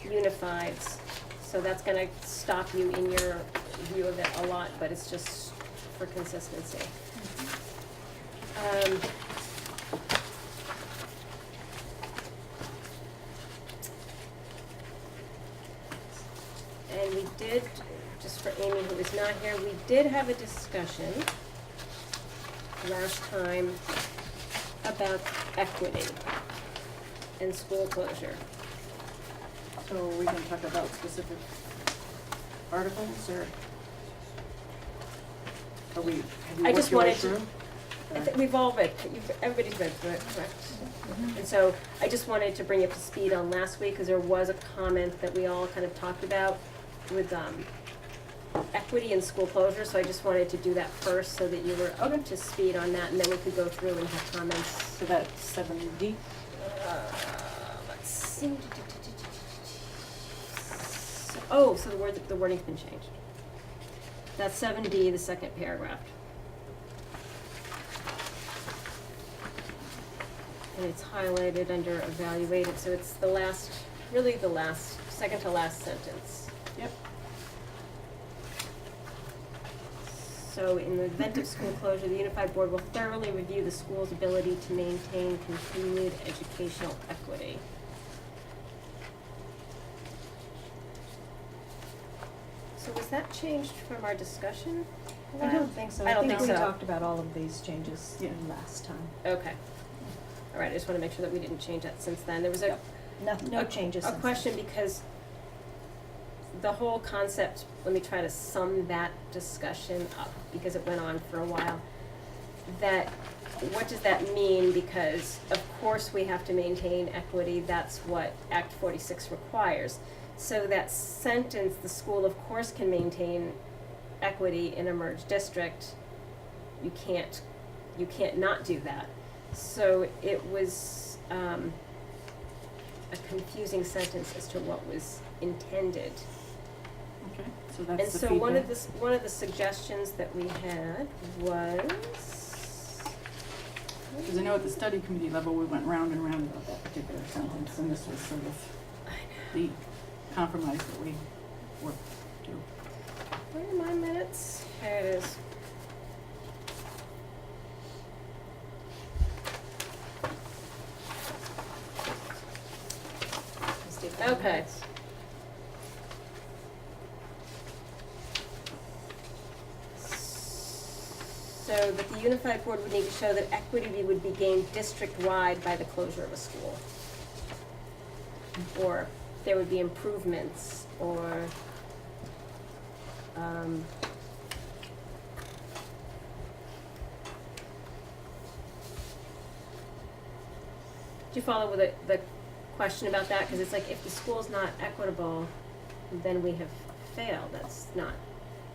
unifieds. So that's gonna stop you in your view of it a lot, but it's just for consistency. And we did, just for Amy who is not here, we did have a discussion last time about equity and school closure. So we can talk about specific articles, or are we, have you I worked just your way wanted to- through? I think we've all read, everybody's read through it, correct? And so I just wanted to bring you up to speed on last week, because there was a comment that we all kind of talked about with equity and school closure, so I just wanted to do that first so that you were up to speed on that, and then we could go through and have comments. So that's 7D. Let's see. So the wording's been changed. That's 7D, the second paragraph. And it's highlighted under evaluated, so it's the last, really the last, second to last sentence. Yep. So in the event of school closure, the Unified Board will thoroughly review the school's ability to maintain continued educational equity. So was that changed from our discussion? I don't think so. I don't I think think we so. talked about all of these changes Yeah. last time. Okay. All right, I just want to make sure that we didn't change that since then. There was a No changes a since then. question because the whole concept, let me try to sum that discussion up because it went on for a while. That, what does that mean? Because of course we have to maintain equity, that's what Act 46 requires. So that sentence, the school of course can maintain equity in a merged district, you can't not do that. So it was a confusing sentence as to what was intended. Okay, so that's And the so feedback. one of the suggestions that we had was, Because I know at the study committee level, we went round and round about that particular sentence, and this was sort of the compromise that we worked to. where are my minutes? There it is. Okay. So that the unified board would need to show that equity would be gained district-wide by the closure of a school. Or there would be improvements, or, do you follow with the question about that? Because it's like, if the school's not equitable, then we have failed. That's not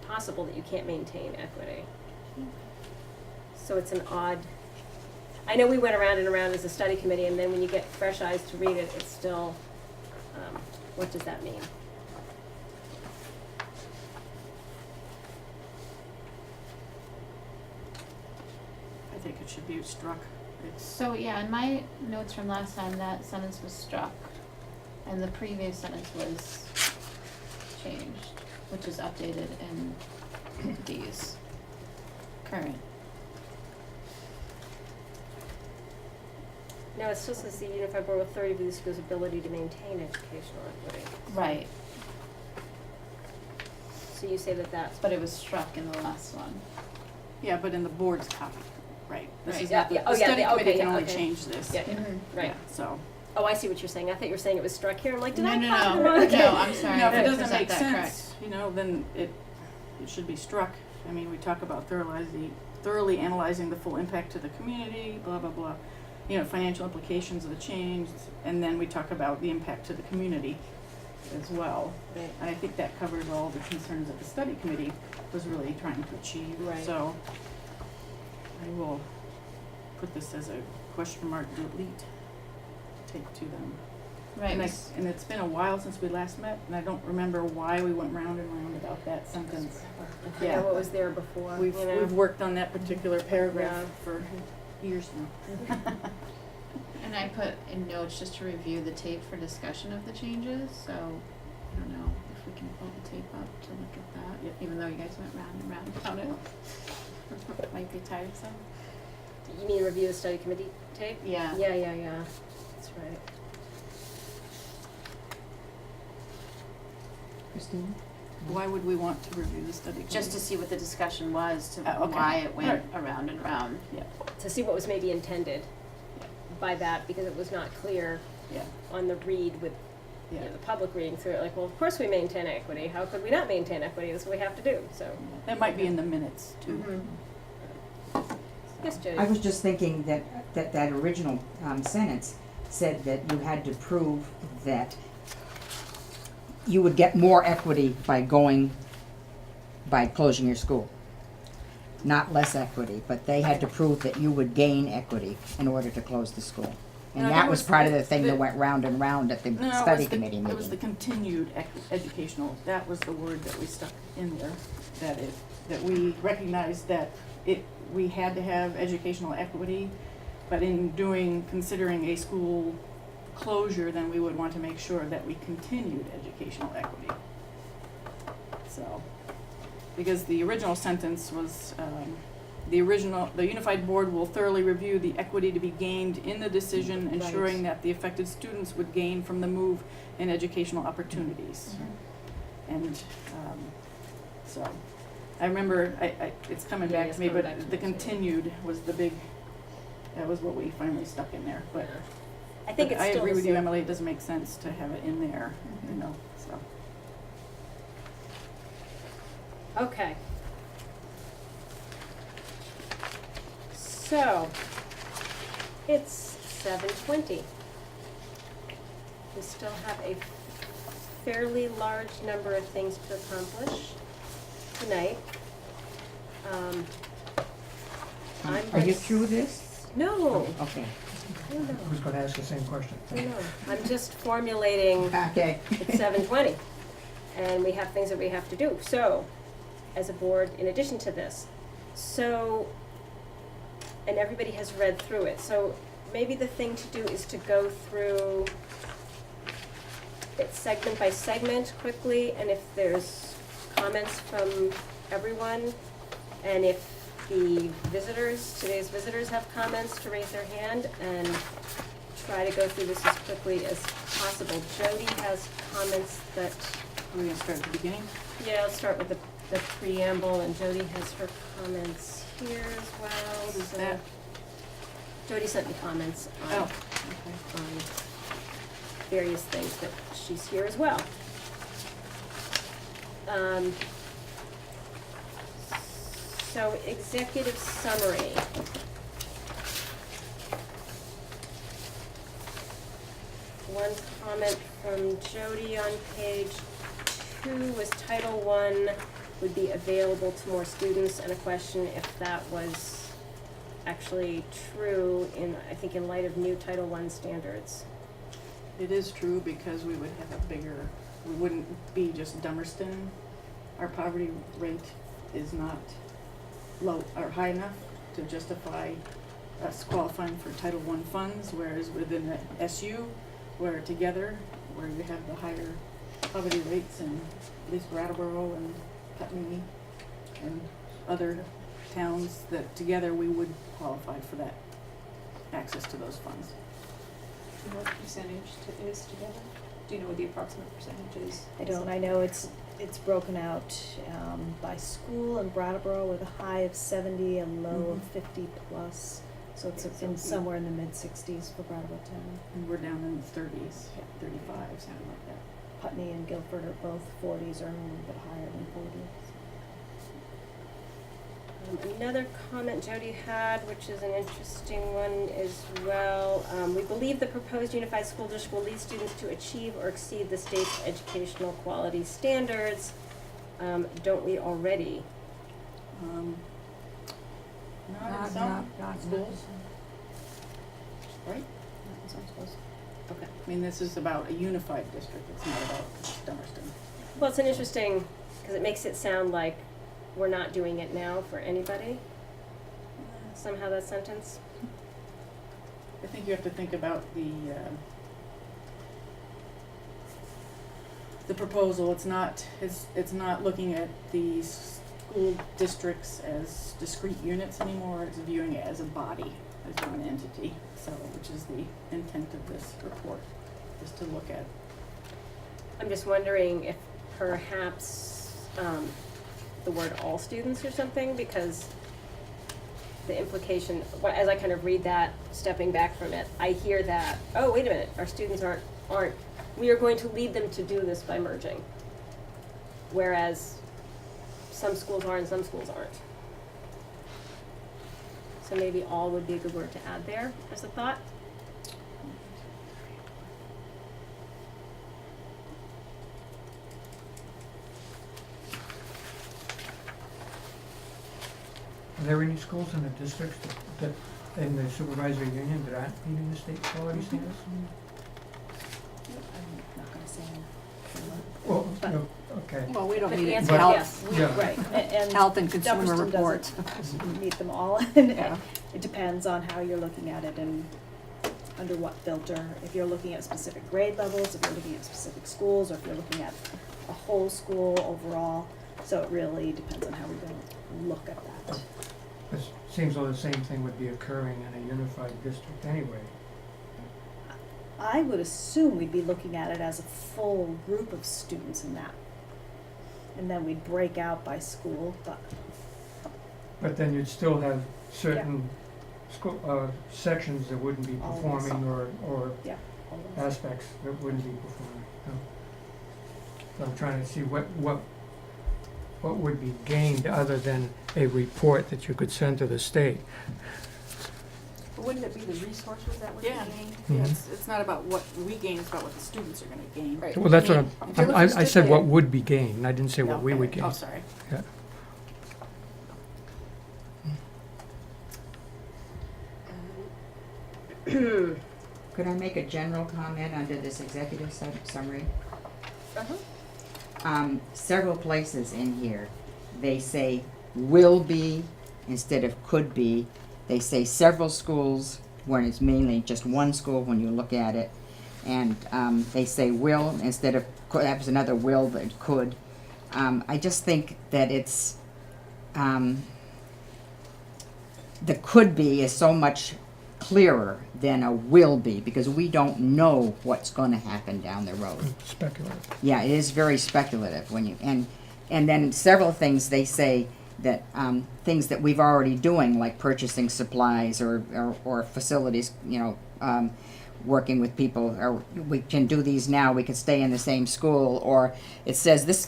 possible that you can't maintain equity. So it's an odd, I know we went around and around as a study committee, and then when you get fresh eyes to read it, it's still, what does that mean? I think it should be struck. It's, So, yeah, in my notes from last time, that sentence was struck, and the previous sentence was changed, which is updated in these current. No, it still says the unified board will thoroughly review the school's ability to maintain educational equity. Right, So you say that that's, but it was struck in the last one. yeah, but in the board's copy, right? This Right. is not the, Yeah, yeah. Oh, the yeah, study the- okay, committee can yeah, only okay. change this. yeah, yeah, right. Yeah, so. Oh, I see what you're saying. I thought you were saying it was struck here. I'm like, did No, I no, copy no. the wrong? Okay. No, I'm sorry. You know, if I it didn't doesn't present make that sense, correct. you know, then it should be struck. I mean, we talk about thoroughly analyzing the full impact to the community, blah, blah, blah. You know, financial implications of the change, and then we talk about the impact to the community as well. Right. And I think that covers all the concerns that the study committee was really trying to achieve. Right. So I will put this as a question mark delete, take to them. Right, And it's been a while since we last met, and I don't remember why we went round and round about that sentence. I know what was there before, We've, you know? we've worked on that particular paragraph Yeah. for years now. and I put in notes just to review the tape for discussion of the changes, so I don't know if we can pull the tape up to look at that, Yep. even though you guys went round and round about it. Might be tiresome. You mean review the study committee tape? Yeah. Yeah. That's right. Christine? Why would we want to review the study committee? Just to see what the discussion was, to Okay. why it went Alright. around and round. To see what was maybe intended Yeah. by that, because it was not clear Yeah, on the read with, you yeah. know, the public reading through it, like, well, of course we maintain equity, how could we not maintain equity, that's what we have to do, so. That might be in the minutes too. Yes, Jody? I was just thinking that original sentence said that you had to prove that you would get more equity by closing your school. Not less equity, but they had to prove that you would gain equity in order to close the school. And No, that that was was part of the- the thing that the- went round and round at the No, study committee it was the meeting. continued educational, that was the word that we stuck in there, that we recognized that we had to have educational equity, but in considering a school closure, then we would want to make sure that we continued educational equity. So, because the original sentence was, the unified board will thoroughly review the equity to be gained in the decision, ensuring that the affected students would gain from the move in educational opportunities. And, so, I remember, it's coming Yeah, back it's to me, coming but back to the me too. continued was the big, that was what we finally stuck in there, but. I think but it's still I agree the with you, same. Emily, it doesn't make sense to have it in there, you know, so. Okay. So, it's 7:20. We still have a fairly large number of things to accomplish tonight. I'm Are you just- through this? No, Okay. no, no, I was gonna ask the same question. no. I'm just formulating. Okay. It's 7:20, and we have things that we have to do. So, as a board, in addition to this, and everybody has read through it, so maybe the thing to do is to go through it segment by segment quickly, and if there's comments from everyone, and if the today's visitors have comments, to raise their hand, and try to go through this as quickly as possible. Jody has comments that, Are we gonna start at the beginning? yeah, let's start with the preamble, and Jody has her comments here as well. What is so- that? Jody sent me comments Oh, on, okay. on various things that she's here as well. So executive summary. One comment from Jody on page 2 was Title I would be available to more students, and a question if that was actually true I think in light of new Title I standards. It is true because we would have a bigger, we wouldn't be just Dummerston. Our poverty rate is not low or high enough to justify us qualifying for Title I funds, whereas within the SU, where together, where you have the higher poverty rates in at least Brattleboro and Putney and other towns, that together we would qualify for that access to those funds. Do you know what percentage is together? Do you know what the approximate percentage is? I don't, I know it's broken out, by school in Brattleboro with a high of 70, a low of Mhm. 50 plus. So it's Yeah, so in we- somewhere in the mid-60s for Brattleboro town. And we're down in the 30s, 35, something like that. Putney and Guilford are both 40s or a little bit higher than 40s. Another comment Jody had, which is an interesting one as well. We believe the proposed unified school district will lead students to achieve or exceed the state's educational quality standards. Don't we already? Not in some schools, right? Not in some schools. Okay. I mean, this is about a unified district, it's not about Dummerston. Well, it's an interesting, because it makes it sound like we're not doing it now for anybody. Somehow that sentence. I think you have to think about the proposal. It's not looking at the school districts as discrete units anymore. It's viewing it as a body, as one entity. So, which is the intent of this report, is to look at. I'm just wondering if perhaps the word all students or something, because the implication, as I kind of read that, stepping back from it, I hear that, oh, wait a minute, our students aren't, we are going to lead them to do this by merging. Whereas some schools are and some schools aren't. So maybe all would be a good word to add there as a thought. Are there any schools in the districts that, in the supervisory union that aren't meeting the state quality standards? I'm not gonna say Well, no, okay. Well, we don't But need the it answer in is health, yes. Yeah. right, and health and consumer Dummerston reports. doesn't meet them all, and Yeah. it depends on how you're looking at it and under what filter. If you're looking at specific grade levels, if you're looking at specific schools, or if you're looking at a whole school overall. So it really depends on how we're gonna look at that. It seems though the same thing would be occurring in a unified district anyway. I would assume we'd be looking at it as a full group of students in that and then we'd break out by school, but, But then you'd still have certain sections that wouldn't be All of performing or yeah. all those. aspects that wouldn't be performing, no. So I'm trying to see what would be gained other than a report that you could send to the state. But wouldn't it be the resources that would be Yeah. gained? Yeah, Mhm. it's not about what we gain, it's about what the students are gonna gain. Right. Well, that's what If you're I looking said strictly what at- would be gained, I didn't say what we Okay. would gain. Oh, sorry. Yeah. Could I make a general comment under this executive summary? Several places in here, they say will be instead of could be. They say several schools when it's mainly just one school when you look at it. And they say will instead of could. That was another will, but could. I just think that it's, the could be is so much clearer than a will be, because we don't know what's gonna happen down the road. Speculative. Yeah, it is very speculative when you, and then several things they say that, things that we've already doing, like purchasing supplies or facilities, working with people, or we can do these now, we can stay in the same school, or it says this,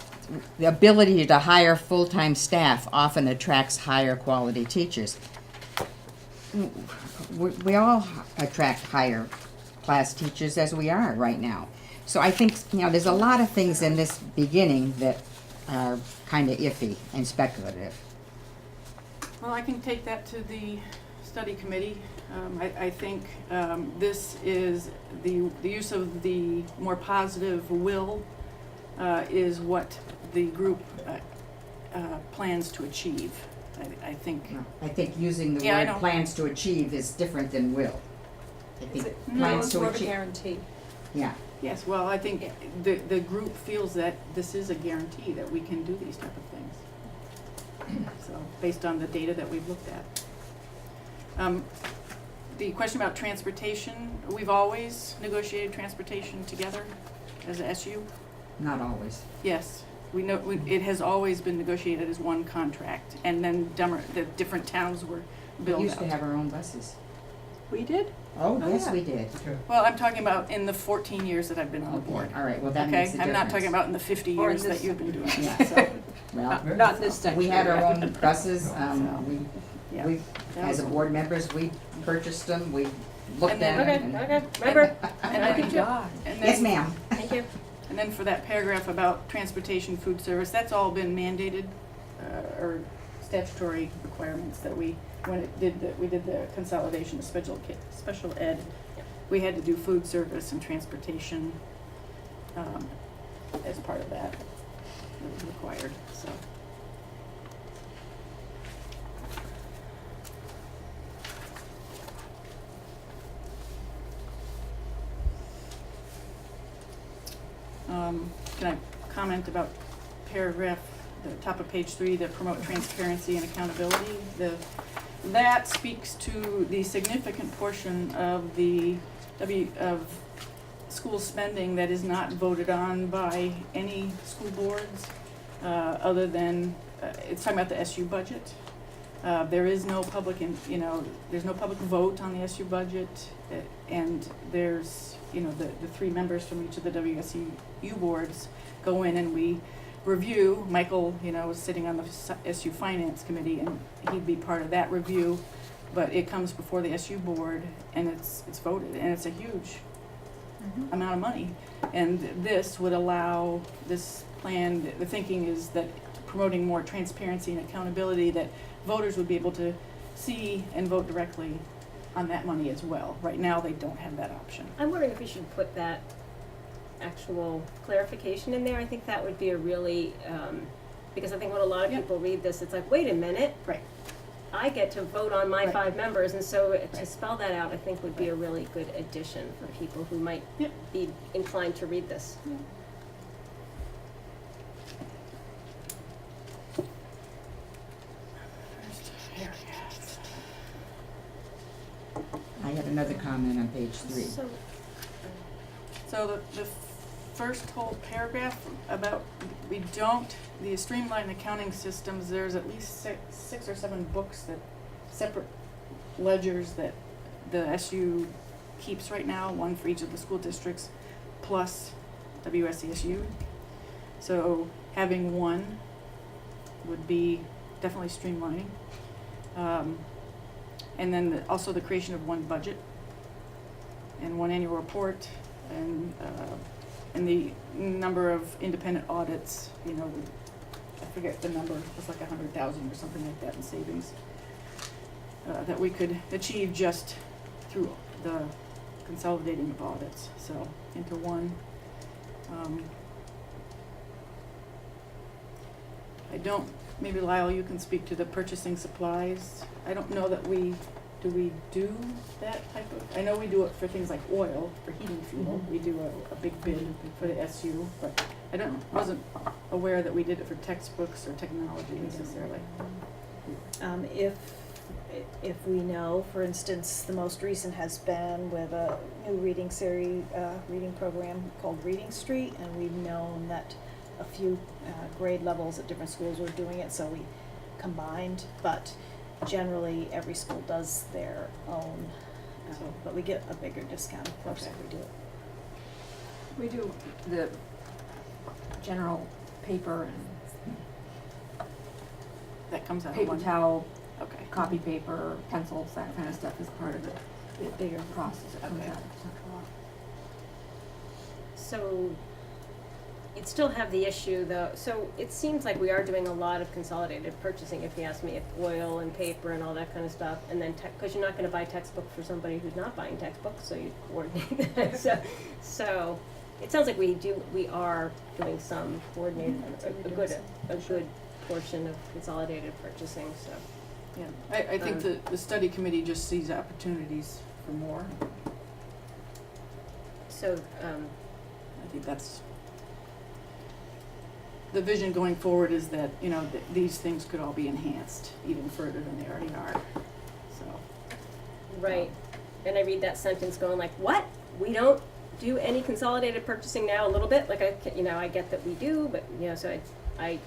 the ability to hire full-time staff often attracts higher quality teachers. We all attract higher class teachers as we are right now. So I think, there's a lot of things in this beginning that are kind of iffy and speculative. Well, I can take that to the study committee. I think this is the use of the more positive will is what the group plans to achieve. I think. I think using the Yeah, I word know. plans to achieve is different than will. I think No, plans It's to more of a achieve, guarantee. yeah. Yes, well, I think the group feels that this is a guarantee that we can do these type of things. So, based on the data that we've looked at. The question about transportation, we've always negotiated transportation together as a SU. Not always. Yes, we know, it has always been negotiated as one contract, and then the different towns were We billed used to out. have our own buses. We did? Oh, Oh, yes, yeah. we did. Okay. Well, I'm talking about in the 14 years that I've been on the board. All right, well, that Okay, makes a difference. I'm not talking about in the 50 Or in years that this you've been doing Yeah. it, so, Well, Not in this section. we had our own buses, yeah. we, as a board members, we purchased them, we looked And at then- them. Okay, remember, And Oh my then, God. and Yes, then, ma'am. thank you. and then for that paragraph about transportation, food service, that's all been mandated, or statutory requirements that we did the consolidation of special ed, we had to do food service and transportation, as part of that. It was required, so. Can I comment about paragraph, the top of page 3, the promote transparency and accountability? That speaks to the significant portion of of school spending that is not voted on by any school boards, other than, it's talking about the SU budget. There is no public, there's no public vote on the SU budget, and there's, the 3 members from each of the WSEU boards go in and we review. Michael, was sitting on the SU Finance Committee, and he'd be part of that review, but it comes before the SU board, and it's voted, and it's a huge amount of money. And this would allow this plan, the thinking is that promoting more transparency and accountability, that voters would be able to see and vote directly on that money as well. Right now, they don't have that option. I'm wondering if we should put that actual clarification in there. I think that would be a really, because I think when a lot of Yep. people read this, it's like, wait a minute. Right. I get to vote on my Right. 5 members, and so to Right. spell that out, I think would be a really good addition for people who might Yep. be inclined to read this. I had another comment on page 3. So, So the first whole paragraph about, the streamlined accounting systems, there's at least six or seven books that, separate ledgers that the SU keeps right now, one for each of the school districts, plus WSESU. So having one would be definitely streamlining. And then also the creation of one budget and one annual report, and the number of independent audits, you know, I forget the number, it was like 100,000 or something like that in savings, that we could achieve just through the consolidating of audits, so into one. Maybe Lyle, you can speak to the purchasing supplies. I don't know that we do that type of, I know we do it for things like oil, for heating fuel. We do a big bid for the SU, but wasn't aware that we did it for textbooks or technology necessarily. If we know, for instance, the most recent has been with a new reading series, reading program called Reading Street, and we've known that a few grade levels at different schools were doing it, so we combined, but generally every school does their own, but we get a bigger discount, of course, if we do it. We do the general paper and That comes out of paper one. towel, Okay. copy paper, pencils, that kind of stuff is part of the bigger process that comes Okay. out of central office. So you'd still have the issue though, so it seems like we are doing a lot of consolidated purchasing, if you ask me, if oil and paper and all that kind of stuff, and then cause you're not gonna buy textbook for somebody who's not buying textbooks, so you coordinate that, so it sounds like we are doing some coordinated, a good portion of consolidated purchasing, so. Yeah, I think the study committee just sees opportunities for more. So, I think that's, the vision going forward is that, you know, these things could all be enhanced even further than they already are, so. right, and I read that sentence going like, what? We don't do any consolidated purchasing now a little bit? Like I get that we do, but so I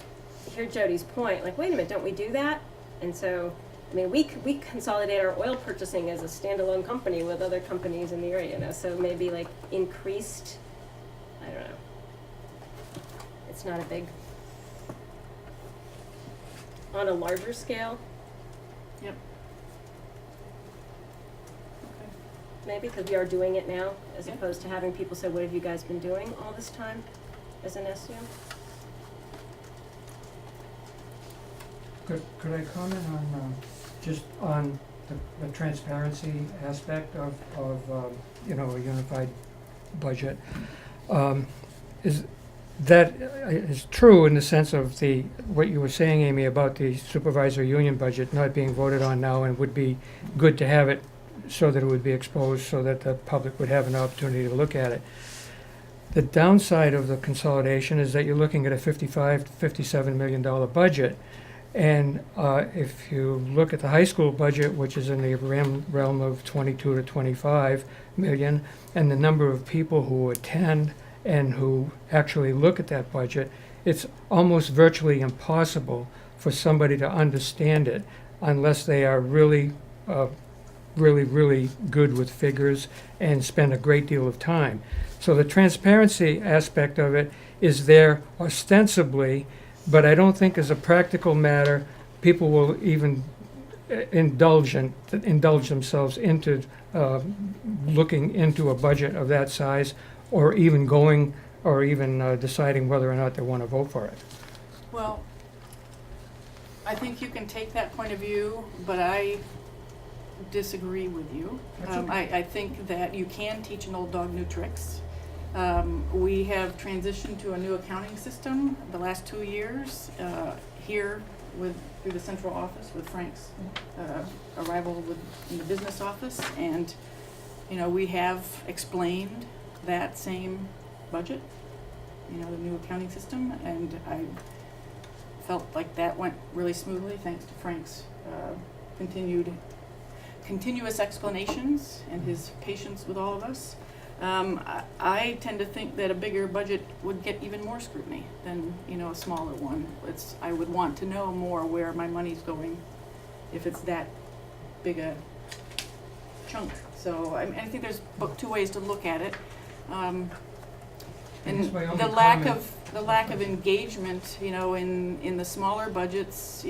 hear Jody's point, like, wait a minute, don't we do that? And so, I mean, we consolidate our oil purchasing as a standalone company with other companies in the area, so maybe like increased, I don't know. It's not a big, on a larger scale, Yep. Okay. maybe, because we are doing it now, as Yeah. opposed to having people say, what have you guys been doing all this time as an SU? Could I comment on, just on the transparency aspect of a unified budget? That is true in the sense of what you were saying, Amy, about the supervisor union budget not being voted on now, and would be good to have it so that it would be exposed, so that the public would have an opportunity to look at it. The downside of the consolidation is that you're looking at a $55 to $57 million budget. And if you look at the high school budget, which is in the realm of 22 to 25 million, and the number of people who attend and who actually look at that budget, it's almost virtually impossible for somebody to understand it unless they are really good with figures and spend a great deal of time. So the transparency aspect of it is there ostensibly, but I don't think as a practical matter people will even indulge themselves into looking into a budget of that size, or even deciding whether or not they want to vote for it. Well, I think you can take that point of view, but I disagree with you. That's okay. I think that you can teach an old dog new tricks. We have transitioned to a new accounting system the last 2 years here through the central office with Frank's arrival in the business office, and we have explained that same budget, the new accounting system, and I felt like that went really smoothly thanks to Frank's continuous explanations and his patience with all of us. I tend to think that a bigger budget would get even more scrutiny than, a smaller one. I would want to know more where my money's going if it's that big a chunk. So I think there's two ways to look at it. And guess my only the lack comment- of engagement, in the smaller budgets,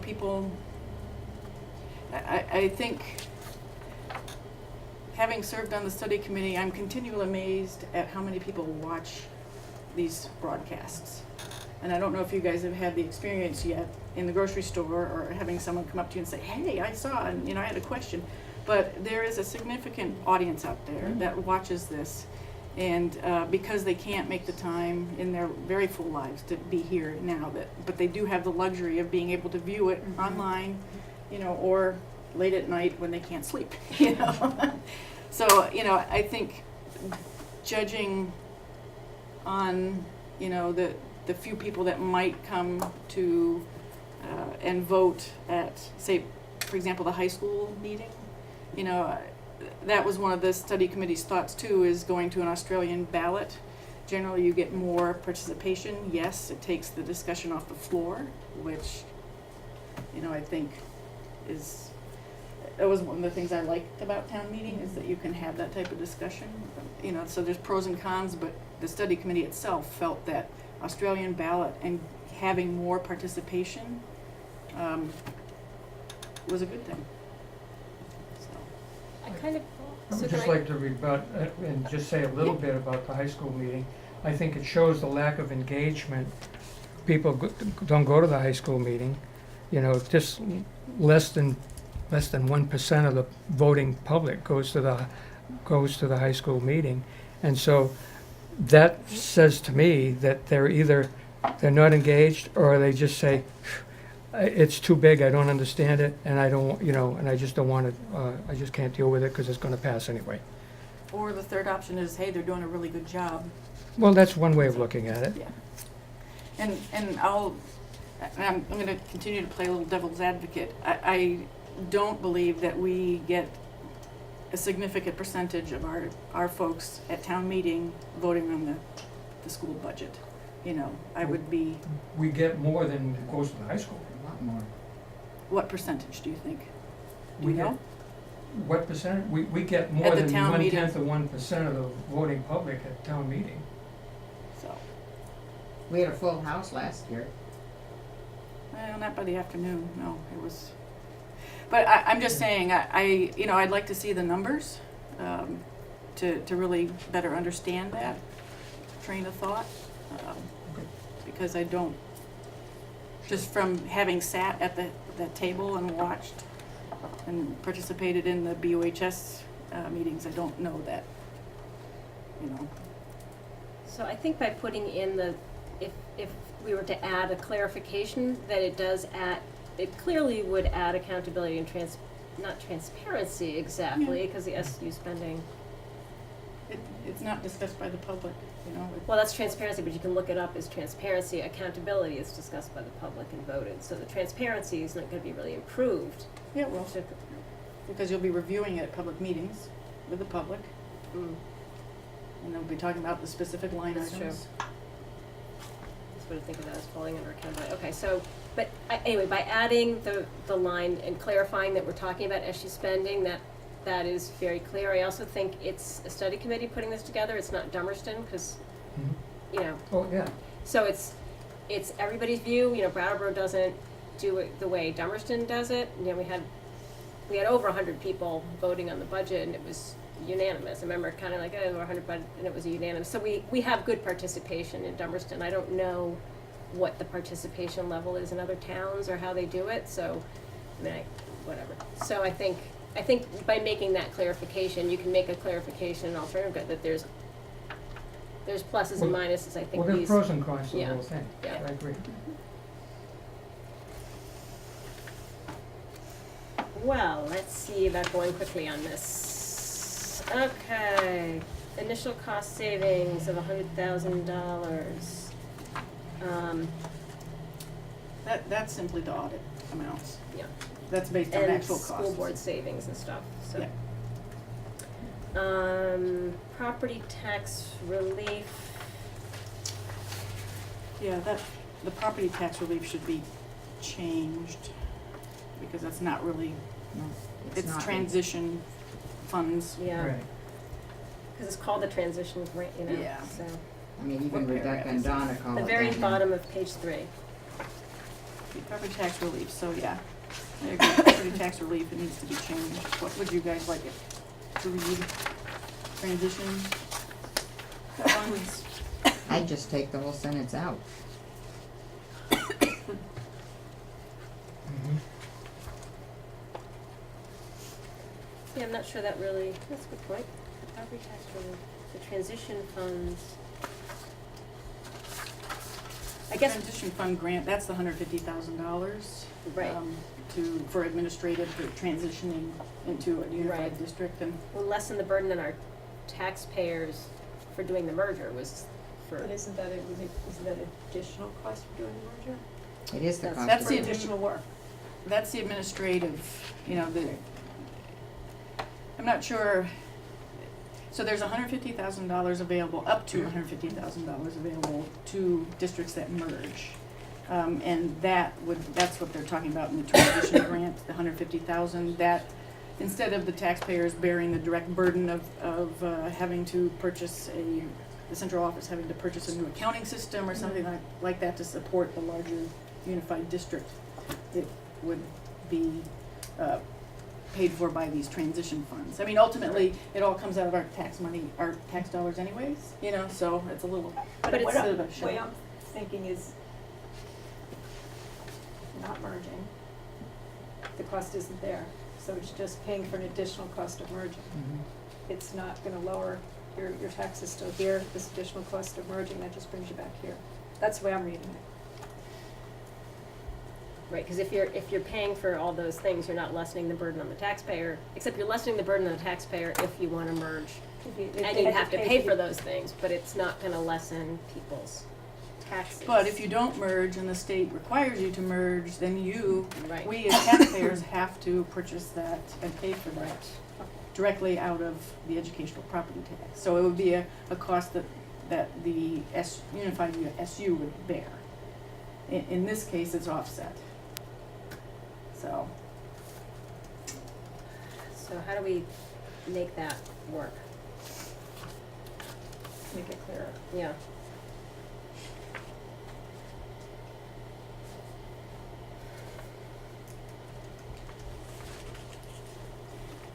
people, I think, having served on the study committee, I'm continually amazed at how many people watch these broadcasts. And I don't know if you guys have had the experience yet in the grocery store or having someone come up to you and say, hey, I saw, and I had a question. But there is a significant audience out there that watches this. And because they can't make the time in their very full lives to be here now, but they do have the luxury of being able to view it online, or late at night when they can't sleep, So, I think judging on, the few people that might come to and vote at, say, for example, the high school meeting, that was one of the study committee's thoughts too, is going to an Australian ballot. Generally, you get more participation. Yes, it takes the discussion off the floor, which, I think that was one of the things I liked about town meeting, is that you can have that type of discussion. So there's pros and cons, but the study committee itself felt that Australian ballot and having more participation was a good thing. I kind of, I so would can just I- like to rebut and just say a little bit about the high school meeting. I think it shows the lack of engagement. People don't go to the high school meeting. Just less than 1% of the voting public goes to the high school meeting. And so that says to me that they're not engaged, or they just say, it's too big, I don't understand it, and I don't, and I just don't want to, I just can't deal with it because it's going to pass anyway. Or the third option is, hey, they're doing a really good job. Well, that's one way of looking at it. Yeah. And I'm going to continue to play a little devil's advocate. I don't believe that we get a significant percentage of our folks at town meeting voting on the school budget. I would be, We get more than goes to the high school. A lot more. what percentage do you think? Do We you get- know? What percent? We get more At the than town meeting. 1/10 of 1% of the voting public at town meeting. So, We had a full house last year. well, not by the afternoon, no, it was, but I'm just saying, I'd like to see the numbers, to really better understand that train of thought, because I don't, just from having sat at that table and watched and participated in the BOHS meetings, I don't know that, So I think by putting in if we were to add a clarification, that it clearly would add accountability and not transparency exactly, because the SU spending, it's not discussed by the public, well, that's transparency, but you can look it up as transparency. Accountability is discussed by the public and voted, so the transparency is not gonna be really improved. Yeah, well, because you'll be reviewing it at public meetings with the public, Mm, and they'll be talking about the specific line That's items. true. That's what I think of that as falling under accountability. Okay, so, but anyway, by adding the line and clarifying that we're talking about SU spending, that is very clear. I also think it's a study committee putting this together. It's not Dummerston, because, Oh, yeah. so it's everybody's view. Brattleboro doesn't do it the way Dummerston does it. We had over 100 people voting on the budget, and it was unanimous. I remember kind of like, oh, over 100, and it was unanimous. So we have good participation in Dummerston. I don't know what the participation level is in other towns or how they do it, so, whatever. So I think by making that clarification, you can make a clarification and alternative that there's pluses and minuses, I think Well, there's these. pros and cons to the Yeah. whole thing. Yeah. I agree. Well, let's see about going quickly on this. Okay, initial cost savings of $100,000. That's simply the audit amounts. Yeah. That's based on And actual costs. school board savings and stuff, so. Yeah. Property tax relief, Yeah, the property tax relief should be changed, because that's not really, No, it's not. transition funds. yeah, Right. because it's called the transition grant, you know, Yeah. so. I mean, even What paragraph Rebecca and is it? Donna call it The very that now. bottom of page 3. The property tax relief, so yeah, I agree, property tax relief, it needs to be changed. What would you guys like it to read? Transition funds? I'd just take the whole sentence out. Mhm. Yeah, I'm not sure that really, that's a good point. The property tax relief, the transition funds. I guess, Transition fund grant, that's the $150,000. right, For administrative, for transitioning into a unified Right. district, and will lessen the burden on our taxpayers for doing the merger was for. But isn't that additional cost for doing the merger? It is the That's- cost. That's of the it. Additional work. that's the administrative, I'm not sure, so there's $150,000 available, up to $150,000 available to districts that merge. And that's what they're talking about in the transition grant, the $150,000, that instead of the taxpayers bearing the direct burden of having to purchase the central office having to purchase a new accounting system or something like that to support the larger unified district, it would be paid for by these transition funds. I mean, ultimately, it all comes out of our tax money, our tax dollars anyways, so it's a little, But what it's- I'm, sort of a way shell. I'm thinking is not merging. The cost isn't there, so it's just paying for an additional cost of merging. Mhm. It's not gonna lower, your tax is still here, this additional cost of merging, that just brings you back here. That's the way I'm reading it. Right, because if you're paying for all those things, you're not lessening the burden on the taxpayer, except you're lessening the burden on the taxpayer if you want to merge. And you have to pay for those things, but it's not going to lessen people's taxes. But if you don't merge and the state requires you to merge, then Right. we as taxpayers have to purchase that and pay for that directly out of the educational property tax. So it would be a cost that the unified SU would bear. In this case, it's offset. So, So how do we make that work? Make it clearer. Yeah.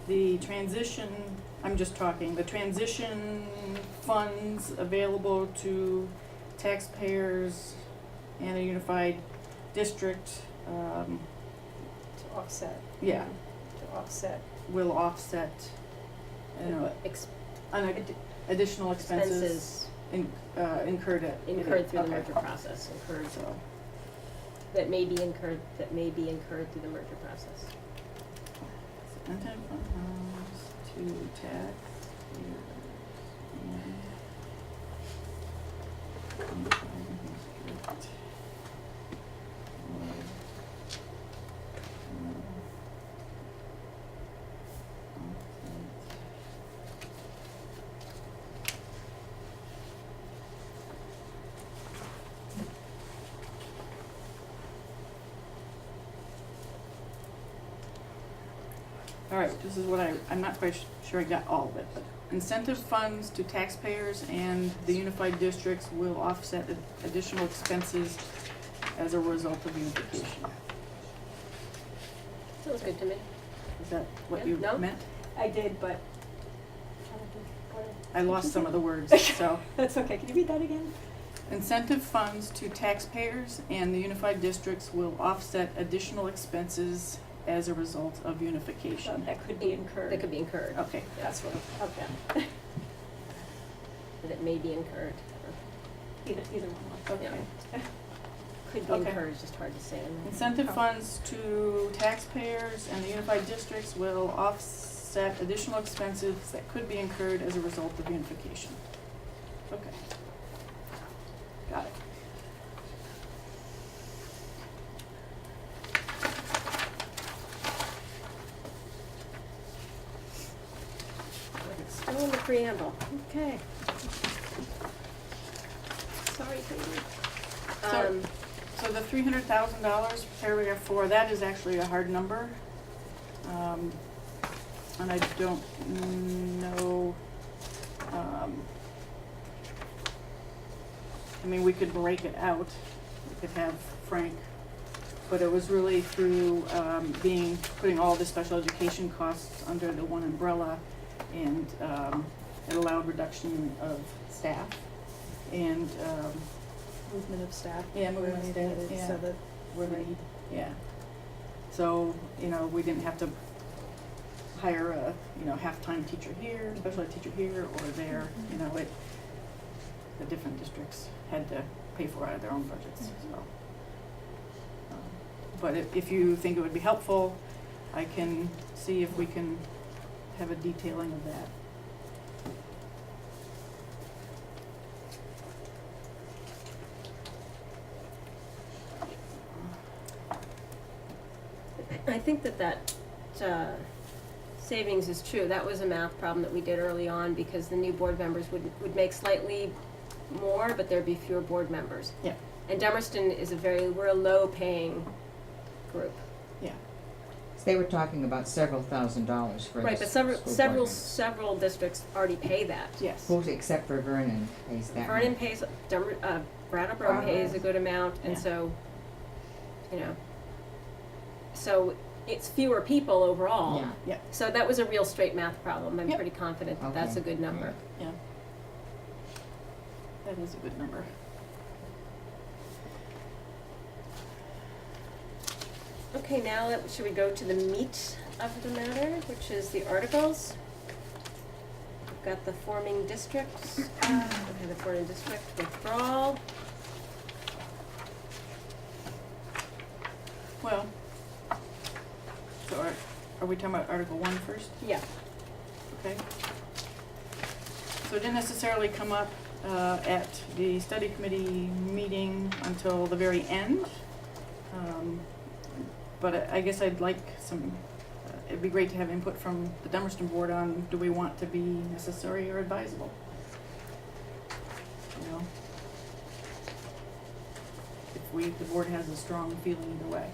the transition funds available to taxpayers and a unified district, To offset. Yeah. To offset. will offset, Ex- additional expenses Expenses incurred incurred through the okay. merger process, So, that may be incurred through the merger process. Superintendent funds to taxpayers and unified district will All right, this is what I'm not quite sure I got all of it, but incentive funds to taxpayers and the unified districts will offset additional expenses as a result of unification. Sounds good to me. Is that what Yeah, you no. meant? I did, but. What- I lost some of the words, so. That's okay, can you read that again? Incentive funds to taxpayers and the unified districts will offset additional expenses as a result of So unification. that could be incurred. That could be incurred, Okay, That's what, okay. that may be incurred. Either one, okay. Could be Okay. incurred, it's just hard to say. incentive funds to taxpayers and the unified districts will offset additional expenses that could be incurred as a result of unification. Okay. Got it. Still in the preamble, okay. Sorry, Katie. So- So the $300,000, paragraph 4, that is actually a hard number. And I don't know, I mean, we could break it out, we could have Frank, but it was really through, putting all the special education costs under the one umbrella, and, it allowed reduction of staff, and, Movement of staff. Yeah, movement of where staff, needed, yeah. So that where we need, yeah. So, we didn't have to hire a, half-time teacher here, special ed teacher here or there, the different districts had to pay for it out of their own budgets, so. But if you think it would be helpful, I can see if we can have a detailing of that. I think that savings is true. That was a math problem that we did early on because the new board members would make slightly more, but there'd be fewer board members. Yeah. And Dummerston is we're a low-paying group. Yeah. They were talking about several $1,000s for Right, the but school board member. several districts already pay that. Yes. Who's, except for Vernon, pays that Vernon much. pays, Brattleboro Brattleboro. pays a good amount, and Yeah. so, so it's fewer people overall. Yeah. Yeah. So that was a real straight math problem. I'm Yep. pretty confident that that's a Okay, good number. Yeah. That is a good number. Okay, now should we go to the meat of the matter, which is the articles? We've got the forming districts, the forming district withdrawal. Well, so are we talking about Article 1 first? Yeah. Okay. So it didn't necessarily come up at the study committee meeting until the very end. But I guess I'd like it'd be great to have input from the Dummerston board on, do we want to be necessary or advisable? If the board has a strong feeling either way.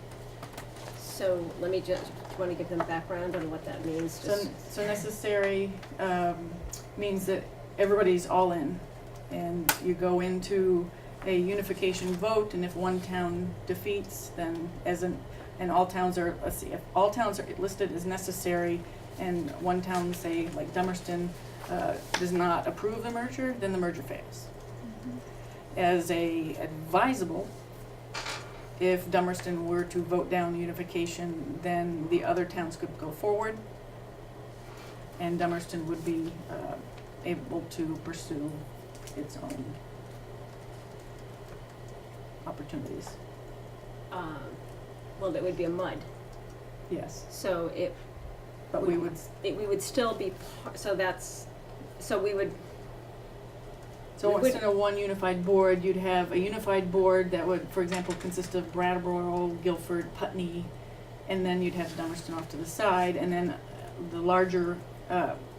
So let me just, do you want to give them background on what that means? So necessary means that everybody's all in, and you go into a unification vote, and if one town defeats, then and all towns are, let's see, if all towns are listed as necessary, and one town, say like Dummerston, does not approve the merger, then the merger fails. As a advisable, if Dummerston were to vote down unification, then the other towns could go forward, and Dummerston would be able to pursue its own opportunities. Well, it would be a mud. Yes, So but we would, we would still be, we would, so we would- instead of one unified board, you'd have a unified board that would, for example, consist of Brattleboro, Guilford, Putney, and then you'd have Dummerston off to the side, and then the larger,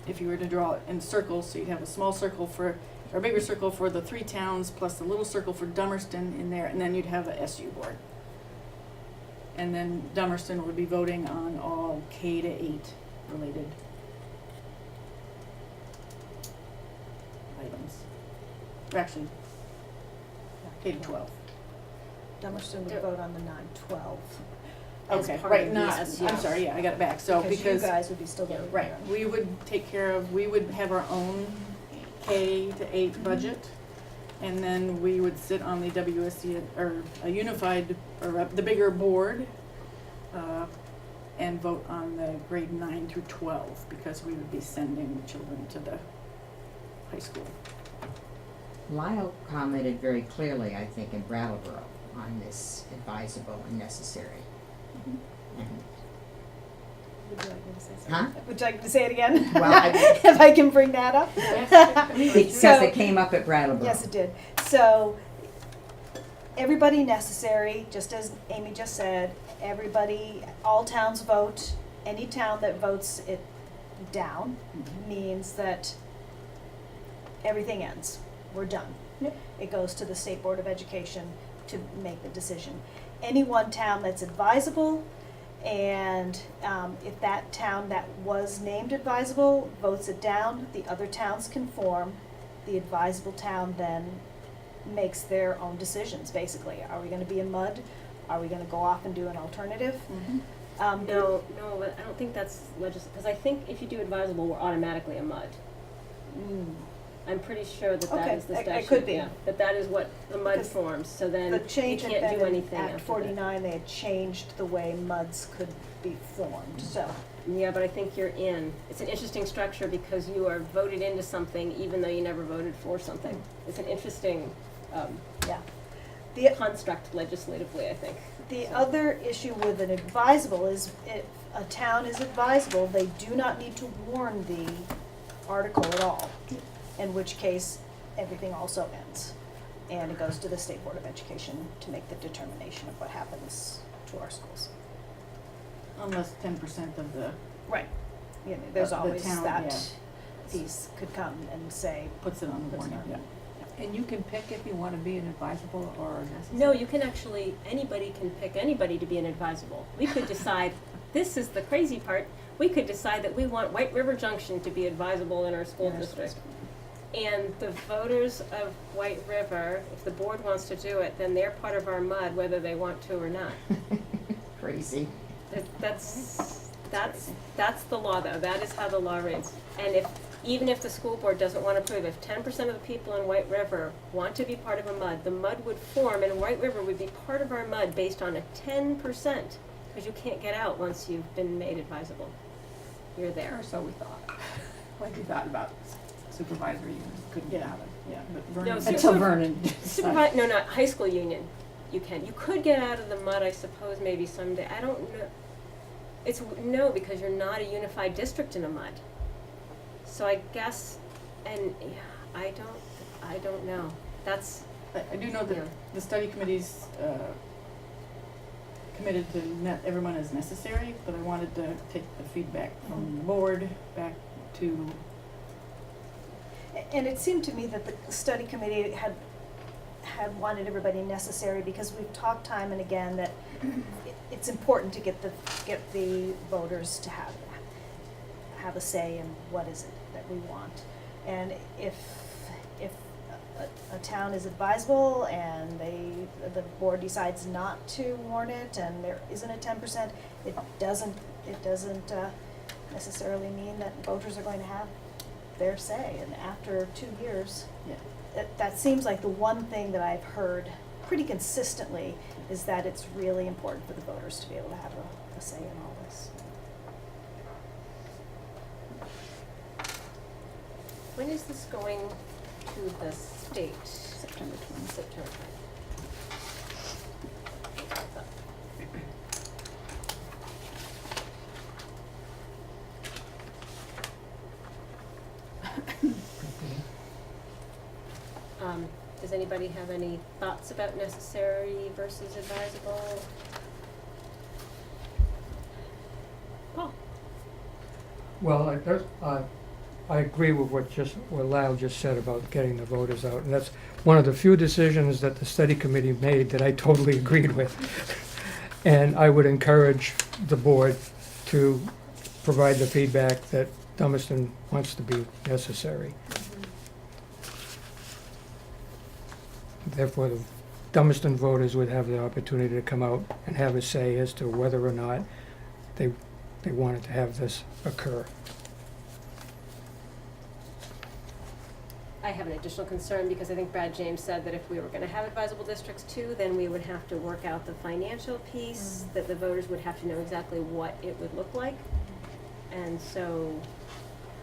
if you were to draw it in circles, so you'd have a small circle or a bigger circle for the 3 towns, plus the little circle for Dummerston in there, and then you'd have a SU board. And then Dummerston would be voting on all K to 8 related items. Or actually, K to 12. Dummerston would There- vote on the 9-12. as Okay, part right, of not, the SU. I'm sorry, yeah, I got it back, so Because you guys would be still voting. right, we would we would have our own K to 8 budget, and then we would sit on the WSC, or a unified, or the bigger board, and vote on the grade 9 through 12, because we would be sending the children to the high school. Lyle commented very clearly, I think, in Brattleboro on this advisable and necessary. And, Would you like me to say huh? something? Would you like me to say it again? Well, I- If I can bring that up? Because So- it came up at Brattleboro. Yes, it did. So, everybody necessary, just as Amy just said, everybody, all towns vote. Any town that votes it down means that everything ends, we're done. Yep. It goes to the State Board of Education to make the decision. Any one town that's advisable, and if that town that was named advisable votes it down, the other towns conform. The advisable town then makes their own decisions, basically. Are we gonna be in mud? Are we gonna go off and do an alternative? No, but I don't think that's because I think if you do advisable, we're automatically a mud. I'm pretty sure that Okay, that is the it statute. could be. Yeah, that that is what the mud Because forms, so then The you change can't had do been in anything after Act that. 49, they had changed the way MUDs could be formed, so. Yeah, but I think you're in. It's an interesting structure because you are voted into something even though you never voted for something. It's an interesting Yeah. The, construct legislatively, I think. the other issue with an advisable is if a town is advisable, they do not need to warn the article at all, in which case everything also ends. And it goes to the State Board of Education to make the determination of what happens to our schools. Unless 10% of the, Right. You know, there's The always town, that yeah. piece could come and say, puts it on the Puts it warning, on. yeah. And you can pick if you want to be an advisable or necessary. No, you can actually, anybody can pick anybody to be an advisable. We could decide, this is the crazy part, we could decide that we want White River Junction to be advisable in our school Yes. district. And the voters of White River, if the board wants to do it, then they're part of our mud whether they want to or not. Crazy. That's the law though, that is how the law reads. And even if the school board doesn't want to approve, if 10% of the people in White River want to be part of a mud, the mud would form and White River would be part of our mud based on a 10%, because you can't get out once you've been made advisable. You're there. Or so we thought. Like we thought about supervisory unions, couldn't get out of. Yeah, but No, Vernon. so- Until Vernon. No, not high school union. You can. You could get out of the mud, I suppose, maybe someday. I don't know. No, because you're not a unified district in a mud. So I guess, and yeah, I don't know. That's, I do know that Yeah. the study committee's committed to everyone as necessary, but I wanted to take the feedback from the board back to, and it seemed to me that the study committee had wanted everybody necessary, because we've talked time and again that it's important to get the voters to have a say in what is it that we want. And if a town is advisable and the board decides not to warn it and there isn't a 10%, it doesn't necessarily mean that voters are going to have their say. And after 2 years, yeah. that seems like the one thing that I've heard pretty consistently is that it's really important for the voters to be able to have a say in all this. when is this going to the state? September 20th. September. Does anybody have any thoughts about necessary versus advisable? Paul? Well, I agree with what Lyle just said about getting the voters out, and that's one of the few decisions that the study committee made that I totally agreed with. And I would encourage the board to provide the feedback that Dummerston wants to be necessary. Therefore, the Dummerston voters would have the opportunity to come out and have a say as to whether or not they wanted to have this occur. I have an additional concern because I think Brad James said that if we were gonna have advisable districts too, then we would have to work out the financial piece, that the voters would have to know exactly what it would look like. And so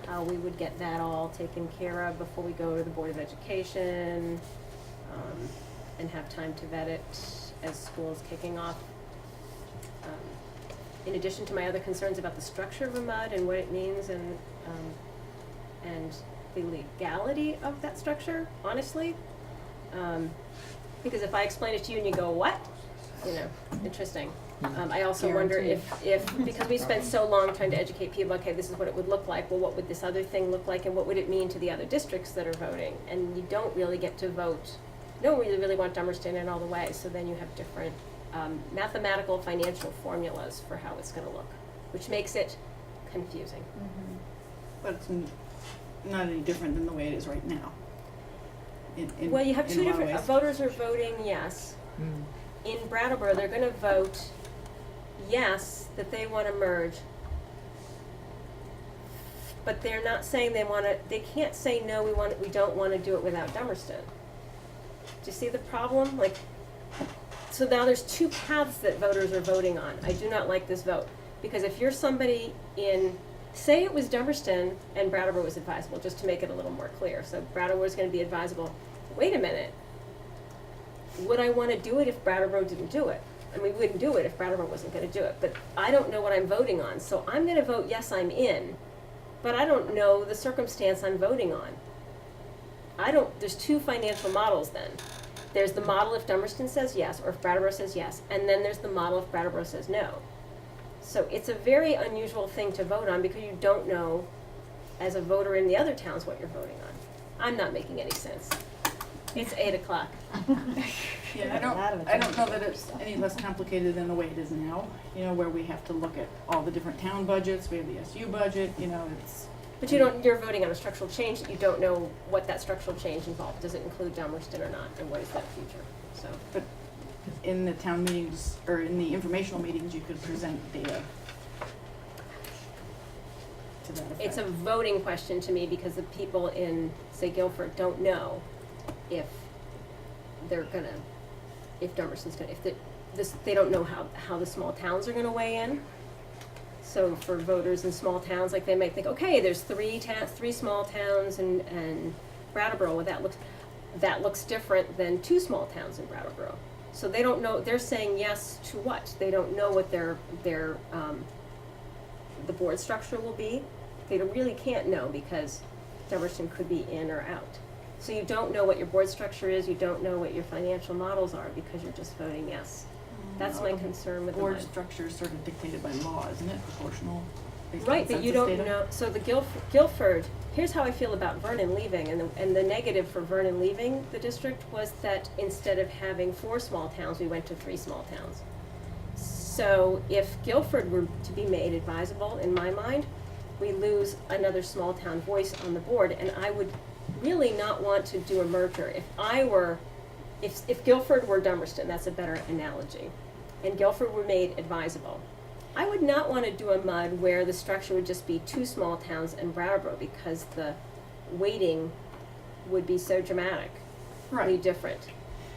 how we would get that all taken care of before we go to the Board of Education, and have time to vet it as school's kicking off. In addition to my other concerns about the structure of a MUD and what it means and the legality of that structure, honestly. Because if I explain it to you and you go, what? You know, interesting. I also wonder if, because we spent so long trying to educate people, okay, this is what it would look like, well, what would this other thing look like, and what would it mean to the other districts that are voting? And you don't really get to vote, no, we really want Dummerston in all the way, so then you have different mathematical, financial formulas for how it's gonna look, which makes it confusing. But it's not any different than the way it is right now. In Well, you have in two a lot of different, ways. voters are voting yes. In Brattleboro, they're gonna vote yes, that they wanna merge. But they're not saying they can't say, no, we don't wanna do it without Dummerston. Do you see the problem? Like, so now there's two paths that voters are voting on. I do not like this vote. Because if you're somebody say it was Dummerston and Brattleboro was advisable, just to make it a little more clear. So Brattleboro is gonna be advisable. Wait a minute. Would I wanna do it if Brattleboro didn't do it? I mean, we wouldn't do it if Brattleboro wasn't gonna do it, but I don't know what I'm voting on, so I'm gonna vote yes, I'm in, but I don't know the circumstance I'm voting on. There's two financial models then. There's the model if Dummerston says yes, or if Brattleboro says yes, and then there's the model if Brattleboro says no. So it's a very unusual thing to vote on because you don't know, as a voter in the other towns, what you're voting on. I'm not making any sense. It's 8:00. Yeah, I don't know that it's any less complicated than the way it is now, where we have to look at all the different town budgets, we have the SU budget, it's. But you're voting on a structural change that you don't know what that structural change involved. Does it include Dummerston or not, and what is that future? So. But in the town meetings, or in the informational meetings, you could present data to that effect. It's a voting question to me because the people in, say, Guilford don't know if Dummerston's gonna, they don't know how the small towns are gonna weigh in. So for voters in small towns, like they might think, okay, there's three small towns and Brattleboro, well, that looks different than two small towns in Brattleboro. So they don't know, they're saying yes to what? They don't know what the board structure will be. They really can't know because Dummerston could be in or out. So you don't know what your board structure is, you don't know what your financial models are because you're just voting yes. That's my concern with the Board line. structure is sort of dictated by law, isn't it, proportional? based on Right, but you census don't data? know, so the Guilford, here's how I feel about Vernon leaving, and the negative for Vernon leaving the district was that instead of having 4 small towns, we went to 3 small towns. So if Guilford were to be made advisable, in my mind, we lose another small town voice on the board, and I would really not want to do a merger. If Guilford were Dummerston, that's a better analogy, and Guilford were made advisable, I would not want to do a MUD where the structure would just be 2 small towns and Brattleboro because the weighting would be so dramatically Right. different.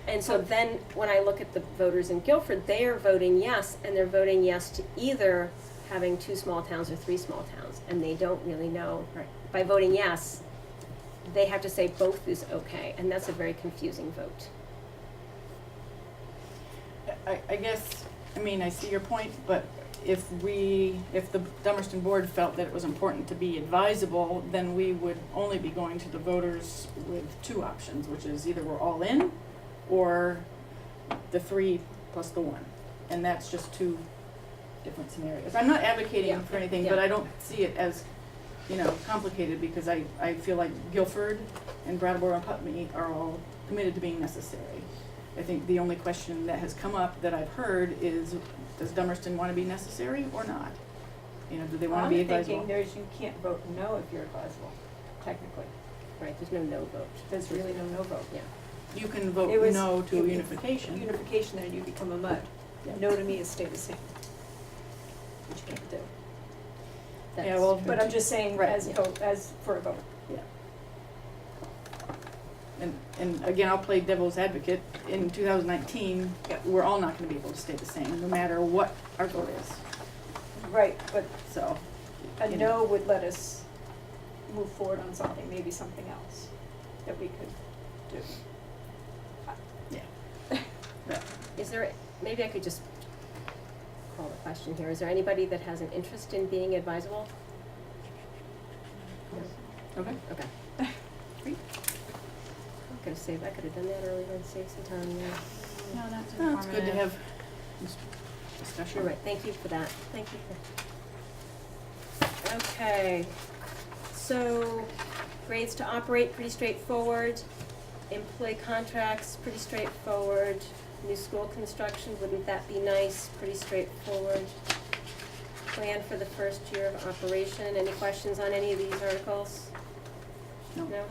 And so then when I look at the voters in Guilford, they are voting yes, and they're voting yes to either having 2 small towns or 3 small towns, and they don't really know. Right. By voting yes, they have to say both is okay, and that's a very confusing vote. I guess, I see your point, but if the Dummerston board felt that it was important to be advisable, then we would only be going to the voters with 2 options, which is either we're all in or the 3 plus the 1. And that's just 2 different scenarios. I'm not advocating Yeah. for anything, Yeah. but I don't see it as, complicated because I feel like Guilford and Brattleboro and Putney are all committed to being necessary. I think the only question that has come up that I've heard is, does Dummerston want to be necessary or not? Do they want to be advisable? I'm thinking you can't vote no if you're advisable, technically. Right, there's no no vote. There's really no vote. Yeah. You can vote It was- no to if- unification. Unification, then you become a MUD. Yeah. No to me is stay the same. Which you can't do. That's Yeah, well, true. But I'm just saying Right. as for a vote. Yeah. And again, I'll play devil's advocate. In 2019, Yep. we're all not going to be able to stay the same, no matter what our vote is. Right, but So, a no would let us move forward on something, maybe something else that we could do. Is there, maybe I could just call the question here, is there anybody that has an interest in being advisable? okay. Okay. Great. I could have done that earlier and saved some time, yeah. No, that's No, it's good to informative. have discussion. You're right, thank you for that, thank you for. Okay, so grades to operate, pretty straightforward. Employee contracts, pretty straightforward. New school construction, wouldn't that be nice? Pretty straightforward. Plan for the first year of operation. Any questions on any of these articles? No. No?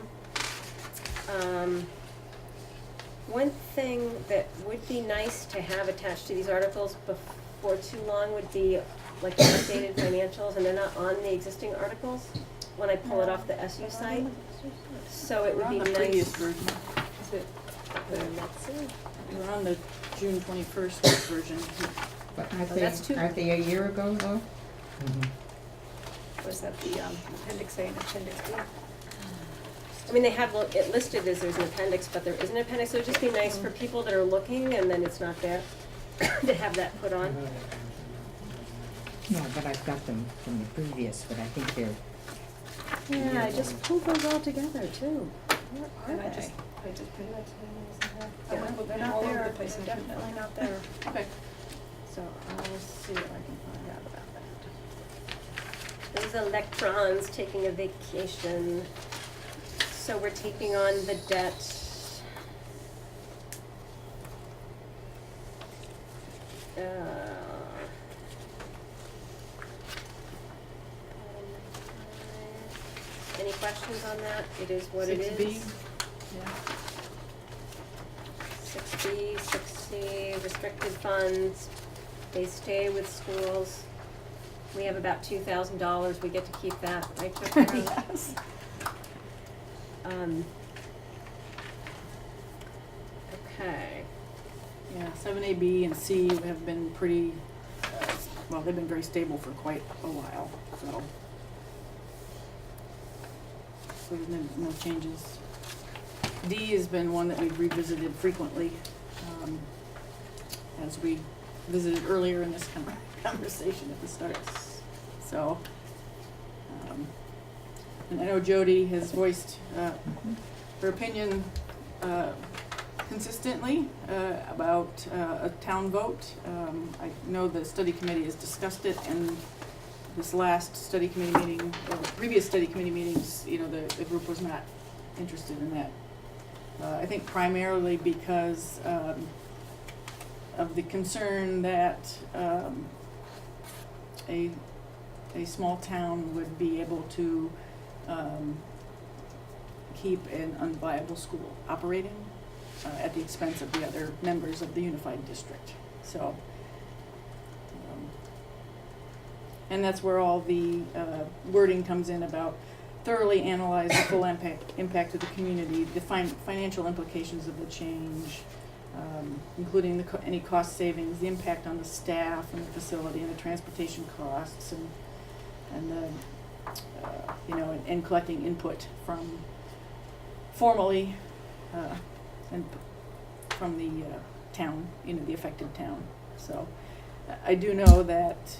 One thing that would be nice to have attached to these articles before too long would be like the updated financials, and they're not on the existing articles when I pull it off the SU site. So it We're would on be the previous nice. version. Is it the next one? We're on the June 21st version. But that's too- aren't they a year ago though? Was that the appendix A and appendix B? I mean, they have it listed as there's an appendix, but there is an appendix, so it'd just be nice for people that are looking and then it's not there, to have that put on. No, but I've got them from the previous, but I think they're, Yeah, I just pulled those all together too. Where And are I they? just put it in there. Yeah, They're they're not all over there, the place. they're definitely not there. Okay. So I'll see what I can find out about that. Those electrons taking a vacation. So we're taking on the debt. Any questions on that? It is what it is. 6B. Yeah. 6B, 6C, restricted funds, they stay with schools. We have about $2,000, we get to keep that, right, Tiffany? Yes. Okay, Yeah, 7A, B, and C have been pretty, well, they've been very stable for quite a while, so. So there's no changes. D has been one that we've revisited frequently, as we visited earlier in this conversation at the start. So, and I know Jody has voiced her opinion consistently about a town vote. I know the study committee has discussed it, and this last study committee meeting, or previous study committee meetings, you know, the group was not interested in that. I think primarily because of the concern that a small town would be able to keep an unviable school operating at the expense of the other members of the unified district. So, and that's where all the wording comes in about thoroughly analyze the full impact of the community, define financial implications of the change, including any cost savings, the impact on the staff and the facility, and the transportation costs, and the you know, and collecting input from formally and from the town, you know, the affected town. So I do know that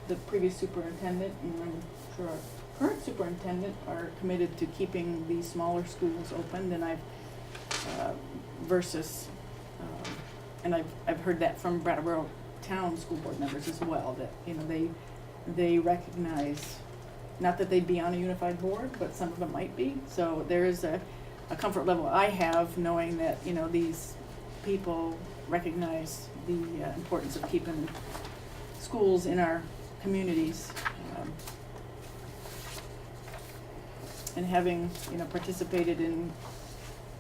the previous superintendent, and I'm sure our current superintendent, are committed to keeping these smaller schools open, and I've versus and I've heard that from Brattleboro town school board members as well, that, you know, they recognize, not that they'd be on a unified board, but some of them might be. So there is a comfort level I have knowing that, you know, these people recognize the importance of keeping schools in our communities. And having, you know, participated in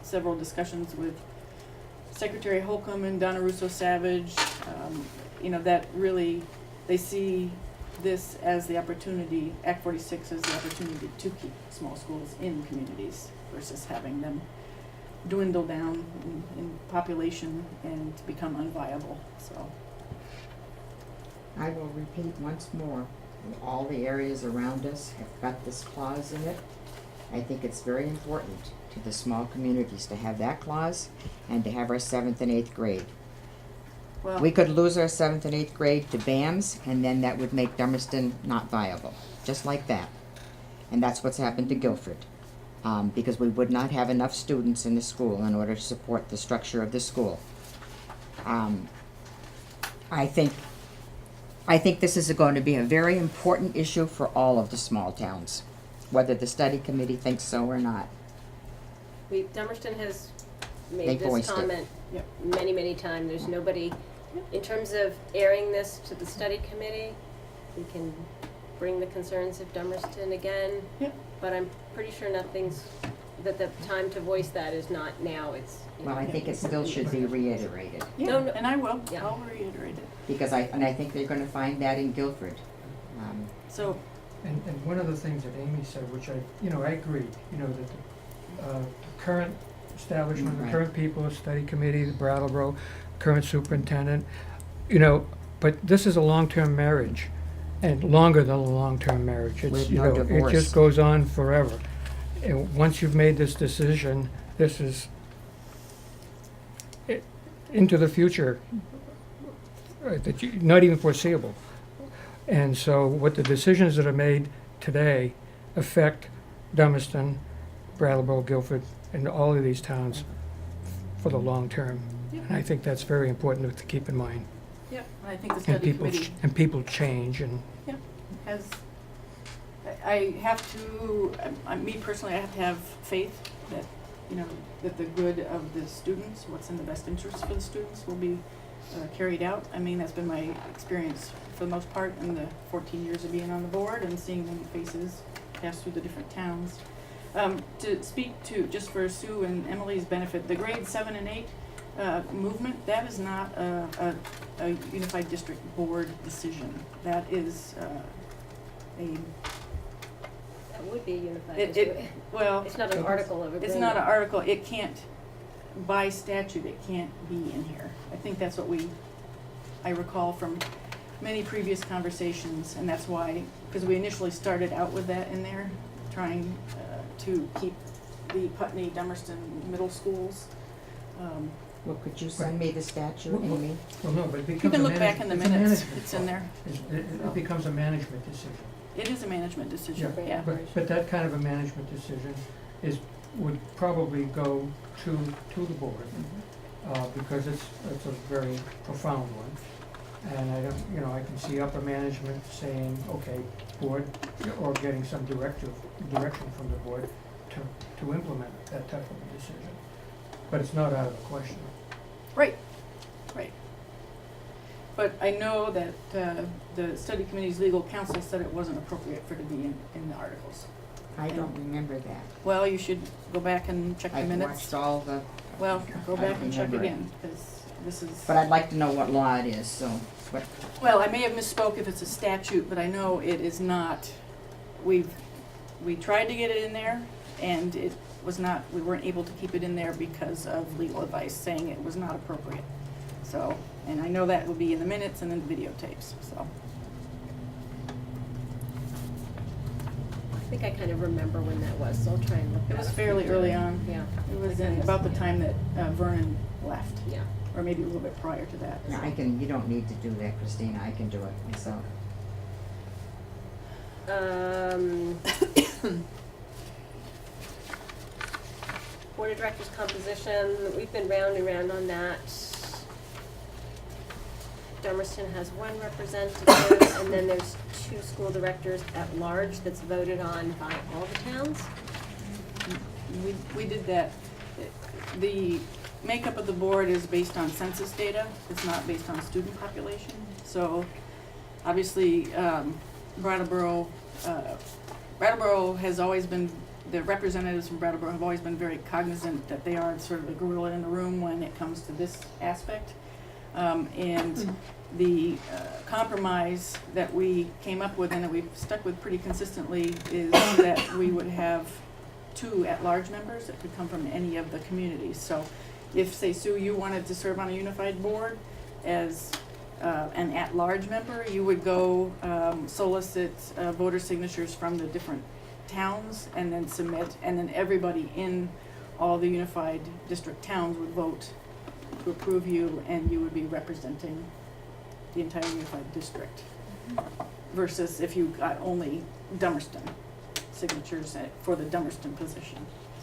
several discussions with Secretary Holcomb and Donna Russo-Savage, you know, that really, they see this as the opportunity, Act 46 as the opportunity to keep small schools in communities versus having them dwindle down in population and become unviable, so. I will repeat once more, all the areas around us have got this clause in it. I think it's very important to the small communities to have that clause and to have our 7th and 8th grade. Well, We could lose our 7th and 8th grade to BAMS, and then that would make Dummerston not viable, just like that. And that's what's happened to Guilford, because we would not have enough students in the school in order to support the structure of the school. I think this is going to be a very important issue for all of the small towns, whether the study committee thinks so or not. Dummerston has They made this voiced it. comment Yep. many, many times. There's nobody, in terms of airing this to the study committee, we can bring the concerns of Dummerston again. Yep. But I'm pretty sure that the time to voice that is not now, it's, you know. Well, I think it still should be reiterated, Yeah, No, no. and I will, Yeah. I'll reiterate it. because I think they're gonna find that in Guilford. So, And one of the things that Amy said, which I agree, that the current establishment, the Right. current people, the study committee, the Brattleboro, current superintendent, but this is a long-term marriage, and longer than a long-term marriage. It's, With no it divorce. just goes on forever. And once you've made this decision, this is into the future, not even foreseeable. And so what the decisions that are made today affect Dummerston, Brattleboro, Guilford, and all of these towns for the long term. And I think that's very important to keep in mind. yeah, I think the And study people, committee people change, and has, I have to, me personally, I have to have faith that, that the good of the students, what's in the best interest for the students will be carried out. I mean, that's been my experience for the most part in the 14 years of being on the board and seeing the faces pass through the different towns. To speak to, just for Sue and Emily's benefit, the grade 7 and 8 movement, that is not a unified district board decision. That is That would be a unified It- district. well, It's not an article of agreement. it's not an article, it can't, by statute, it can't be in here. I think that's what I recall from many previous conversations, and that's why, because we initially started out with that in there, trying to keep the Putney, Dummerston middle schools. Well, could you send me the statute, Well, Amy? well, no, but it You becomes can a look back in the it's a minutes, management it's in there. It becomes a management decision. It is a management decision, Yeah. yeah. But that kind of a management decision would probably go to the board, because it's a very profound one. And I don't, I can see upper management saying, okay, board, or getting some direction from the board to implement that type of a decision. But it's not out of the question. Right. But I know that the study committee's legal counsel said it wasn't appropriate for it to be in the articles. I don't remember that. Well, you should go back and check the I've minutes. watched all the, Well, go I back and check remember it. again, because this is, but I'd like to know what law it is, so, what, well, I may have misspoke if it's a statute, but I know it is not. We tried to get it in there, and it was not, we weren't able to keep it in there because of legal advice saying it was not appropriate. So, and I know that will be in the minutes and in the videotapes, so. I think I kind of remember when that was, so I'll try and look that It was up. fairly early on. Yeah, It was I in guess, about the yeah. time that Vernon left, yeah. or maybe a little bit prior to that. no, you don't need to do that, Christina, I can do it myself. Board of Directors composition, we've been round and round on that. Dummerston has one representative, and then there's 2 school directors at large that's voted on by all the towns. We did that. The makeup of the board is based on census data, it's not based on student population. So, obviously, Brattleboro has always been, the representatives from Brattleboro have always been very cognizant that they are sort of the gorilla in the room when it comes to this aspect. And the compromise that we came up with and that we've stuck with pretty consistently is that we would have 2 at-large members that could come from any of the communities. So if, say, Sue, you wanted to serve on a unified board as an at-large member, you would go solicit voter signatures from the different towns and then submit, and then everybody in all the unified district towns would vote to approve you, and you would be representing the entire unified district. Versus if you got only Dummerston signatures for the Dummerston position.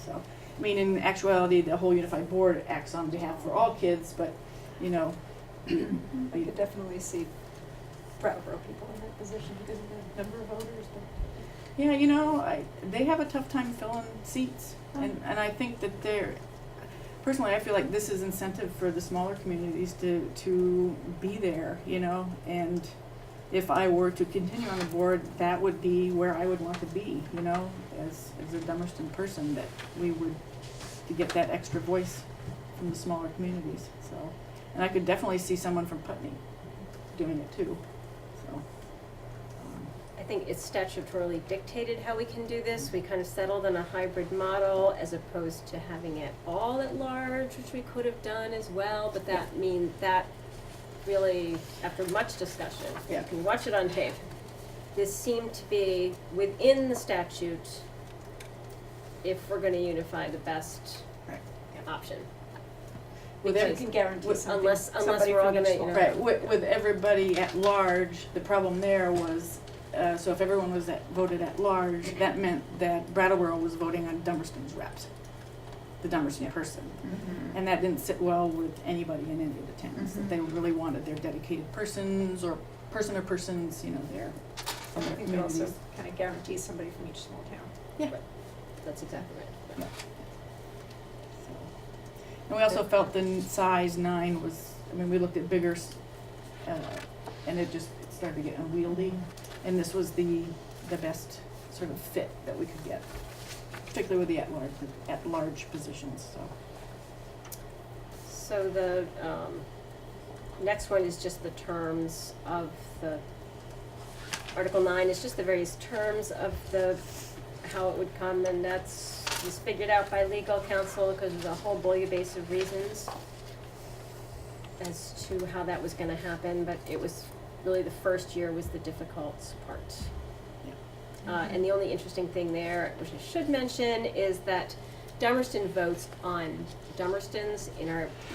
So, I mean, in actuality, the whole unified board acts on behalf for all kids, but, I could definitely see Brattleboro people in that position because of the number of voters, but. Yeah, they have a tough time filling seats, and I think that personally, I feel like this is incentive for the smaller communities to be there, and if I were to continue on the board, that would be where I would want to be, as a Dummerston person, that we would, to get that extra voice from the smaller communities, so. And I could definitely see someone from Putney doing it too, so. I think it's statutorily dictated how we can do this. We kind of settled on a hybrid model as opposed to having it all at large, which we could have done as well, but that means that really, after much discussion, Yeah. you can watch it on tape. This seemed to be within the statute if we're gonna unify the best Right. option. With You Because can guarantee something, unless somebody we're all from each gonna, small you know. town. Right, with everybody at large, the problem there was, so if everyone was voted at large, that meant that Brattleboro was voting on Dummerston's reps, the Dummerston person. And that didn't sit well with anybody in any of the towns, that they really wanted their dedicated persons or persons, there from I their think it also communities. kind of guarantees somebody from each small town. Yeah. That's exactly right. Yeah. So. And we also felt the size 9 was, we looked at bigger, and it started to get unwieldy. And this was the best sort of fit that we could get, particularly with the at-large positions, so. So the next one is just the terms of the, Article 9 is just the various terms of how it would come, and was figured out by legal counsel because there's a whole bouillabaisse of reasons as to how that was gonna happen, but it was really the first year was the difficult part. And the only interesting thing there, which I should mention, is that Dummerston votes on Dummerstons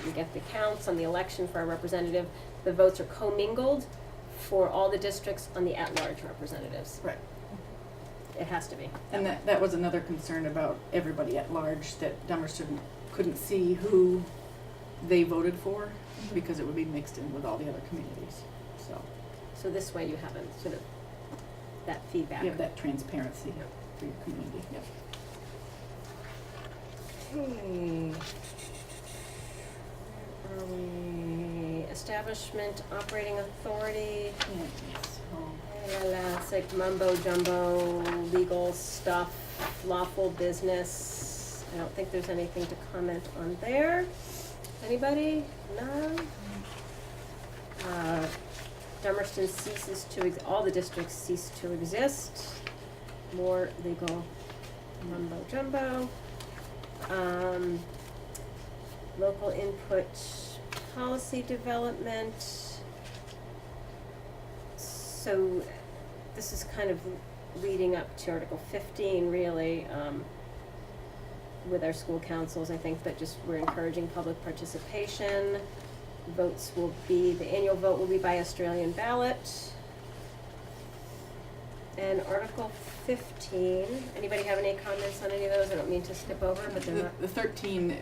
we get the counts on the election for our representative. The votes are commingled for all the districts on the at-large representatives. Right. It has to be. And that was another concern about everybody at large, that Dummerston couldn't see who they voted for because it would be mixed in with all the other communities, so. So this way you have a sort of that feedback. You have that transparency for your community, yep. Okay. Where are we? Establishment operating authority. It's like mumbo jumbo, legal stuff, lawful business. I don't think there's anything to comment on there. Anybody? No? Dummerston ceases to, all the districts cease to exist. More legal mumbo jumbo. Local input, policy development. So this is kind of leading up to Article 15 really, with our school councils. I think that just we're encouraging public participation. The annual vote will be by Australian ballot. And Article 15, anybody have any comments on any of those? I don't mean to skip over, but they're not. The 13,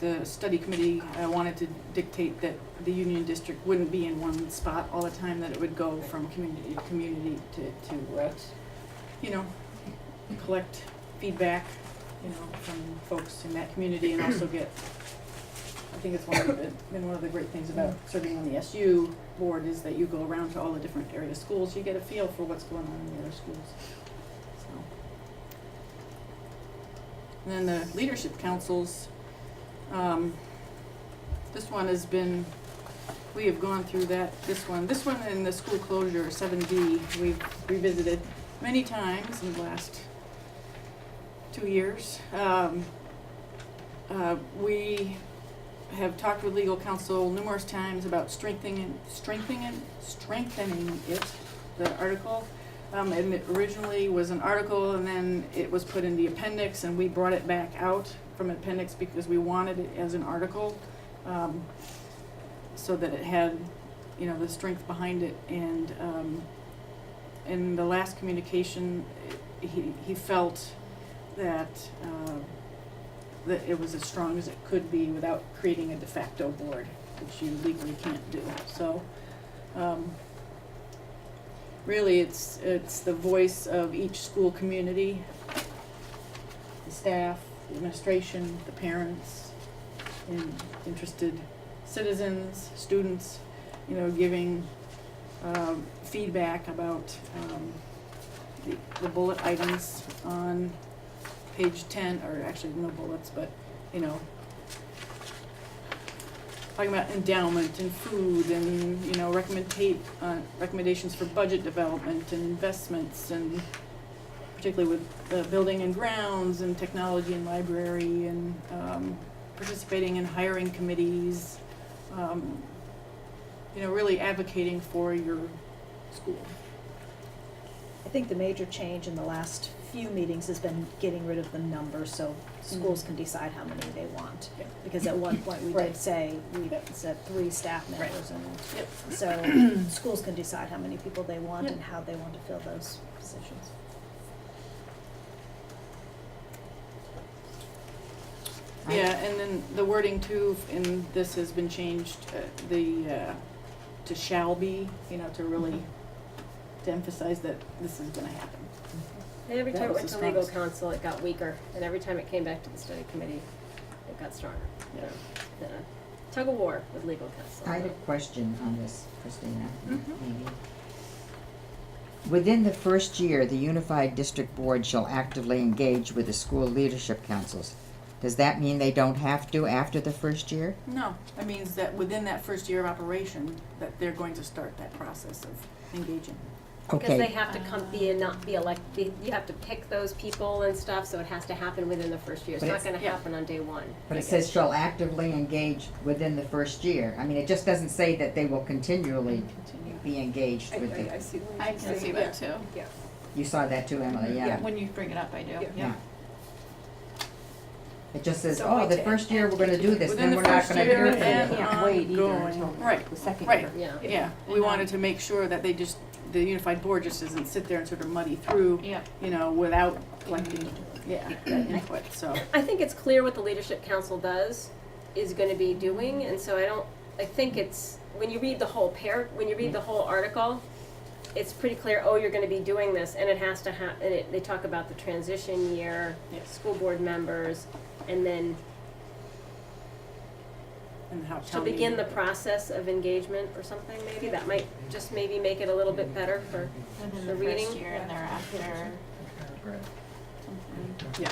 the study committee wanted to dictate that the Union District wouldn't be in one spot all the time, that it would go from community to community to collect feedback, from folks in that community, and also get, I think it's been one of the great things about serving on the SU board is that you go around to all the different area schools, you get a feel for what's going on in the other schools. So. And then the leadership councils, this one has been, we have gone through this one and the school closure 7D, we've revisited many times in the last 2 years. We have talked with legal counsel numerous times about strengthening it, the article. And it originally was an article, and then it was put in the appendix, and we brought it back out from appendix because we wanted it as an article, so that it had, the strength behind it. And in the last communication, he felt that it was as strong as it could be without creating a de facto board. which you legally can't do. So, really, it's the voice of each school community, the staff, the administration, the parents, and interested citizens, students, giving feedback about the bullet items on page 10, or actually no bullets, but, talking about endowment and food and, recommendations for budget development and investments, and particularly with building and grounds and technology and library, and participating in hiring committees, really advocating for your school. I think the major change in the last few meetings has been getting rid of the numbers, so schools can decide how many they want. Yeah. Because at one point, we Right. did say, we said 3 staff members, and Yep. so schools can decide how many people they want Yep. and how they want to fill those positions. Yeah, and then the wording too, in this has been changed, to shall be, to really, to emphasize that this is gonna happen. And every That time it was went the to legal strongest. counsel, it got weaker, and every time it came back to the study committee, it got stronger. Yeah. The tug of war with legal counsel. I had a question on this, Christina, Mhm. maybe. Within the first year, the Unified District Board shall actively engage with the school leadership councils. Does that mean they don't have to after the first year? No, that means that within that first year of operation, that they're going to start that process of engaging. Because they Okay, have to come be and not be elected, you have to pick those people and stuff, so it has to happen within the first year. It's But not it's- gonna yeah. happen on day one. but it says shall actively engage within the first year. I mean, it just doesn't say that they will continually Continue. be engaged with I the, see what I you're can see saying. that too. Yeah. you saw that too, Emily, yeah. When you bring it up, I do, Yeah. Yeah. It just says, So oh, the wait, first year we're gonna do this, Within then the we're not first gonna year hear from and you. Can't wait either ongoing. until Right, the second right. year. Yeah. Yeah, we wanted to make sure that the unified board just doesn't sit there and sort of muddy through, Yep. without collecting, that input, so. I think it's clear what the leadership council is gonna be doing, and so I think it's, when you read the whole article, it's pretty clear, oh, you're gonna be doing this, and it has to they talk about the transition year, Yes. school board members, and then And how to town begin the meeting- process of engagement or something, maybe, that might just maybe make it a little bit better for Within the the reading. first year and thereafter. Yeah,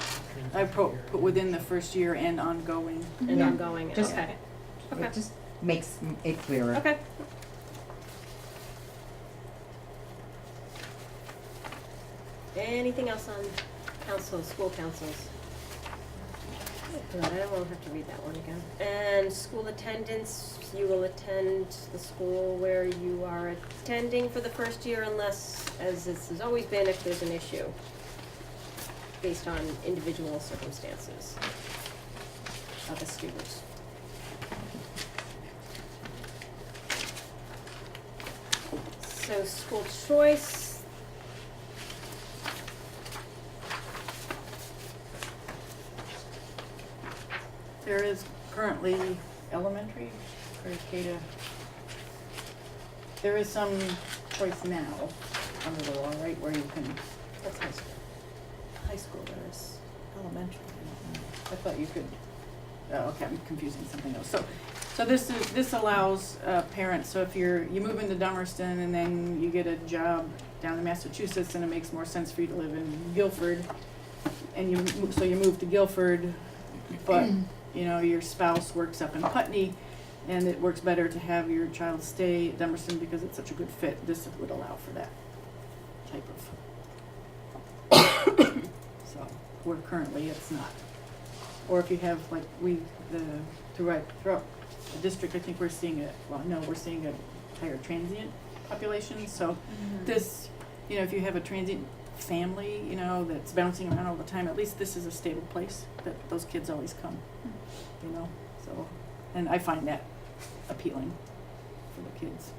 I put within the first year and ongoing. and Yeah. ongoing, Just- okay, It just makes it clearer. okay. Anything else on school councils? Good, I won't have to read that one again. And school attendance, you will attend the school where you are attending for the first year unless, as this has always been, if there's an issue based on individual circumstances of the students. So school choice. There is currently elementary, or K to, there is some choice now under the law, right, where you can, That's high school. high school, there's elementary, I don't know. I thought you could, oh, okay, I'm confusing something else. So this allows parents, so if you move into Dummerston and then you get a job down in Massachusetts and it makes more sense for you to live in Guilford, and so you move to Guilford, but, your spouse works up in Putney, and it works better to have your child stay at Dummerston because it's such a good fit, this would allow for that type of. So, where currently it's not. Or if you have, like, throughout the district, I think we're seeing we're seeing a higher transient population, so this, if you have a transient family, that's bouncing around all the time, at least this is a stable place that those kids always come, so, and I find that appealing for the kids.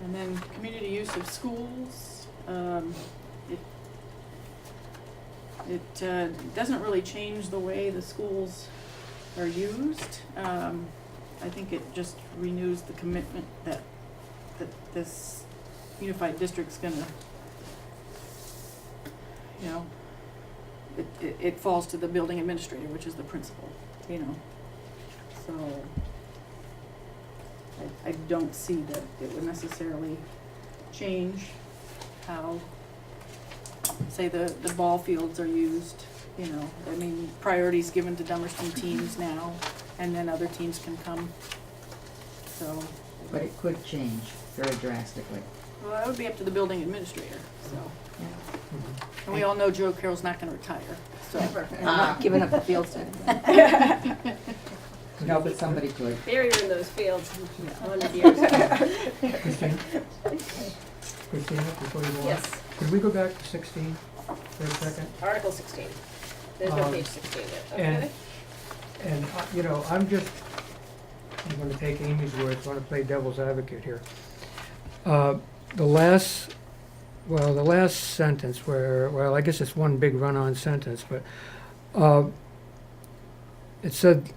And then community use of schools, It doesn't really change the way the schools are used. I think it just renews the commitment that this unified district's gonna, you know, it falls to the building administrator, which is the principal, you know. So I don't see that it would necessarily change how, say, the ball fields are used, you know. I mean, priority's given to Dummerston teams now, and then other teams can come, so. But it could change very drastically. Well, that would be up to the building administrator, so. Yeah. And we all know Joe Carroll's not gonna retire, so. And I'm not giving up the fields to anybody. No, but somebody could. Bury her in those fields in 100 years. Christine? Christina, before you go on? Yes, Could we go back to 16 for a second? Article 16. There's no Um, page 16 yet, and- okay? And, you know, I'm gonna take Amy's words, I'm gonna play devil's advocate here. The last sentence well, I guess it's one big run-on sentence, but, it said,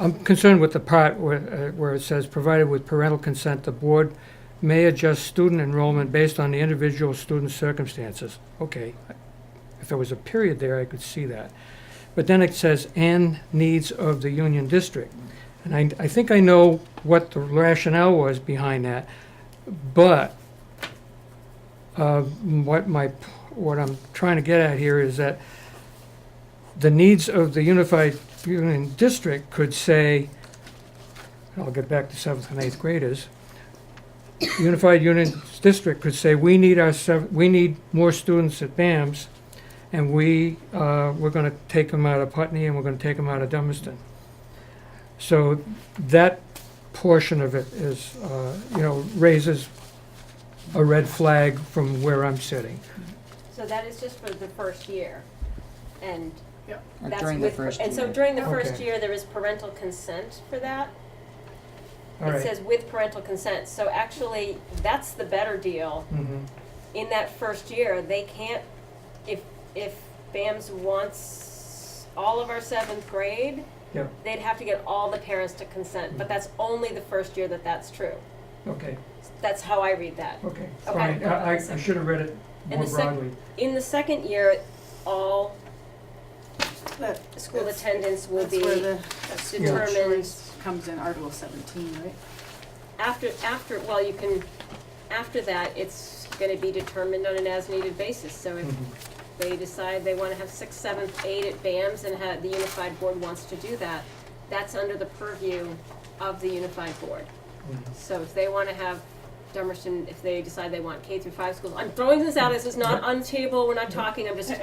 I'm concerned with the part where it says, provided with parental consent, the board may adjust student enrollment based on the individual student's circumstances. Okay, if there was a period there, I could see that. But then it says, and needs of the union district. And I think I know what the rationale was behind that, but what I'm trying to get at here is that the needs of the unified union district could say, I'll get back to 7th and 8th graders, unified union district could say, we need more students at BAMS, and we're going to take them out of Putney and we're going to take them out of Dummerston. So that portion of it is, raises a red flag from where I'm sitting. So that is just for the first year, and Or that's during the with, first and so year. during the first Okay. year, there is parental consent for that. All It right. says with parental consent, so actually, that's the better deal. Mhm. In that first year, they can't, if BAMS wants all of our 7th grade, Yep. they'd have to get all the parents to consent, but that's only the first year that that's true. Okay, That's how I read that. okay, Okay. fine. I should have read it And more the sec- broadly. In the second year, all That- school that's- attendance will That's be where the determined choice comes in Article 17, right? after, well, you can, after that, it's gonna be determined on an as-needed basis. So if Mhm. they decide they wanna have 6th, 7th, 8th at BAMS and the unified board wants to do that, that's under the purview of the unified board. Mhm. So if they wanna have Dummerston, if they decide they want K-5 schools, I'm throwing this out, this is not on the table, we're not talking, I'm just,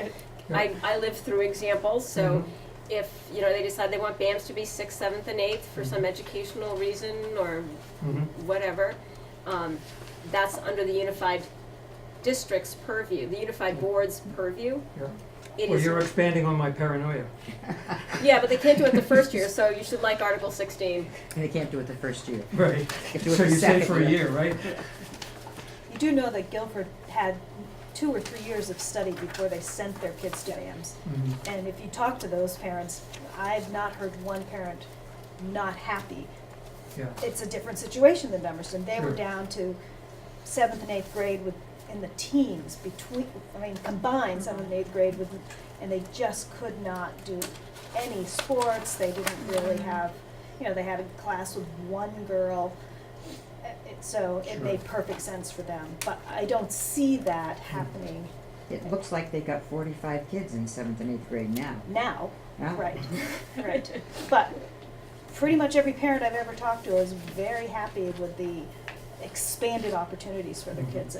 I live through examples, so Mhm. if, they decide they want BAMS to be 6th, 7th, and 8th for some educational reason or Mhm. whatever, that's under the unified district's purview, the unified board's purview. Yeah. It Well, is, you're expanding on my paranoia. yeah, but they can't do it the first year, so you should like Article 16. And they can't do it the first year. Right. They do it So the you say second for a year, right? You do know that Guilford had 2 or 3 years of study before they sent their kids to BAMS. Mhm. And if you talk to those parents, I've not heard one parent not happy. Yeah. It's a different situation than Dummerston. They were Sure. down to 7th and 8th grade in the teens combined 7th and 8th grade and they just could not do any sports. They didn't really have, they had a class with one girl. So it Sure. made perfect sense for them. But I don't see that happening It looks like they got 45 kids in 7th and 8th grade now. now. Yeah. Right, right. But pretty much every parent I've ever talked to is very happy with the expanded opportunities for their Mhm. kids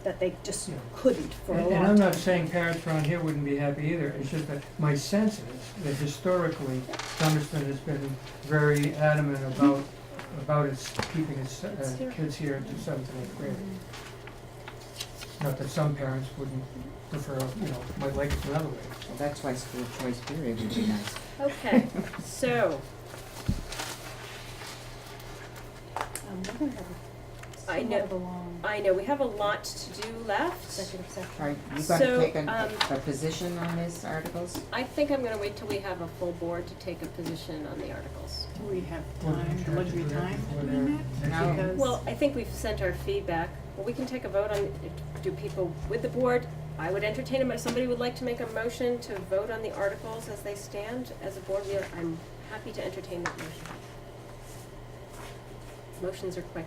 that they just Yeah. couldn't for a And long I'm time. not saying parents around here wouldn't be happy either, it's just that my sense is that historically, Dummerston has been very adamant about its keeping its kids here to 7th and 8th grade. Not that some parents wouldn't prefer, might like it another way. Well, that's why school choice period would be nice. Okay, so, We're gonna have I somewhat know- of a long I know, we have a lot to do left. Executive session. Are you gonna So, take a position on these articles? I think I'm gonna wait till we have a full board to take a position on the articles. Do we have Well, we time, have the to luxury do that time before to do they're- that? No. Because- Well, I think we've sent our feedback. Well, we can take a vote on, do people with the board? I would entertain them, if somebody would like to make a motion to vote on the articles as they stand as a board, I'm happy to entertain that motion. Motions are quick.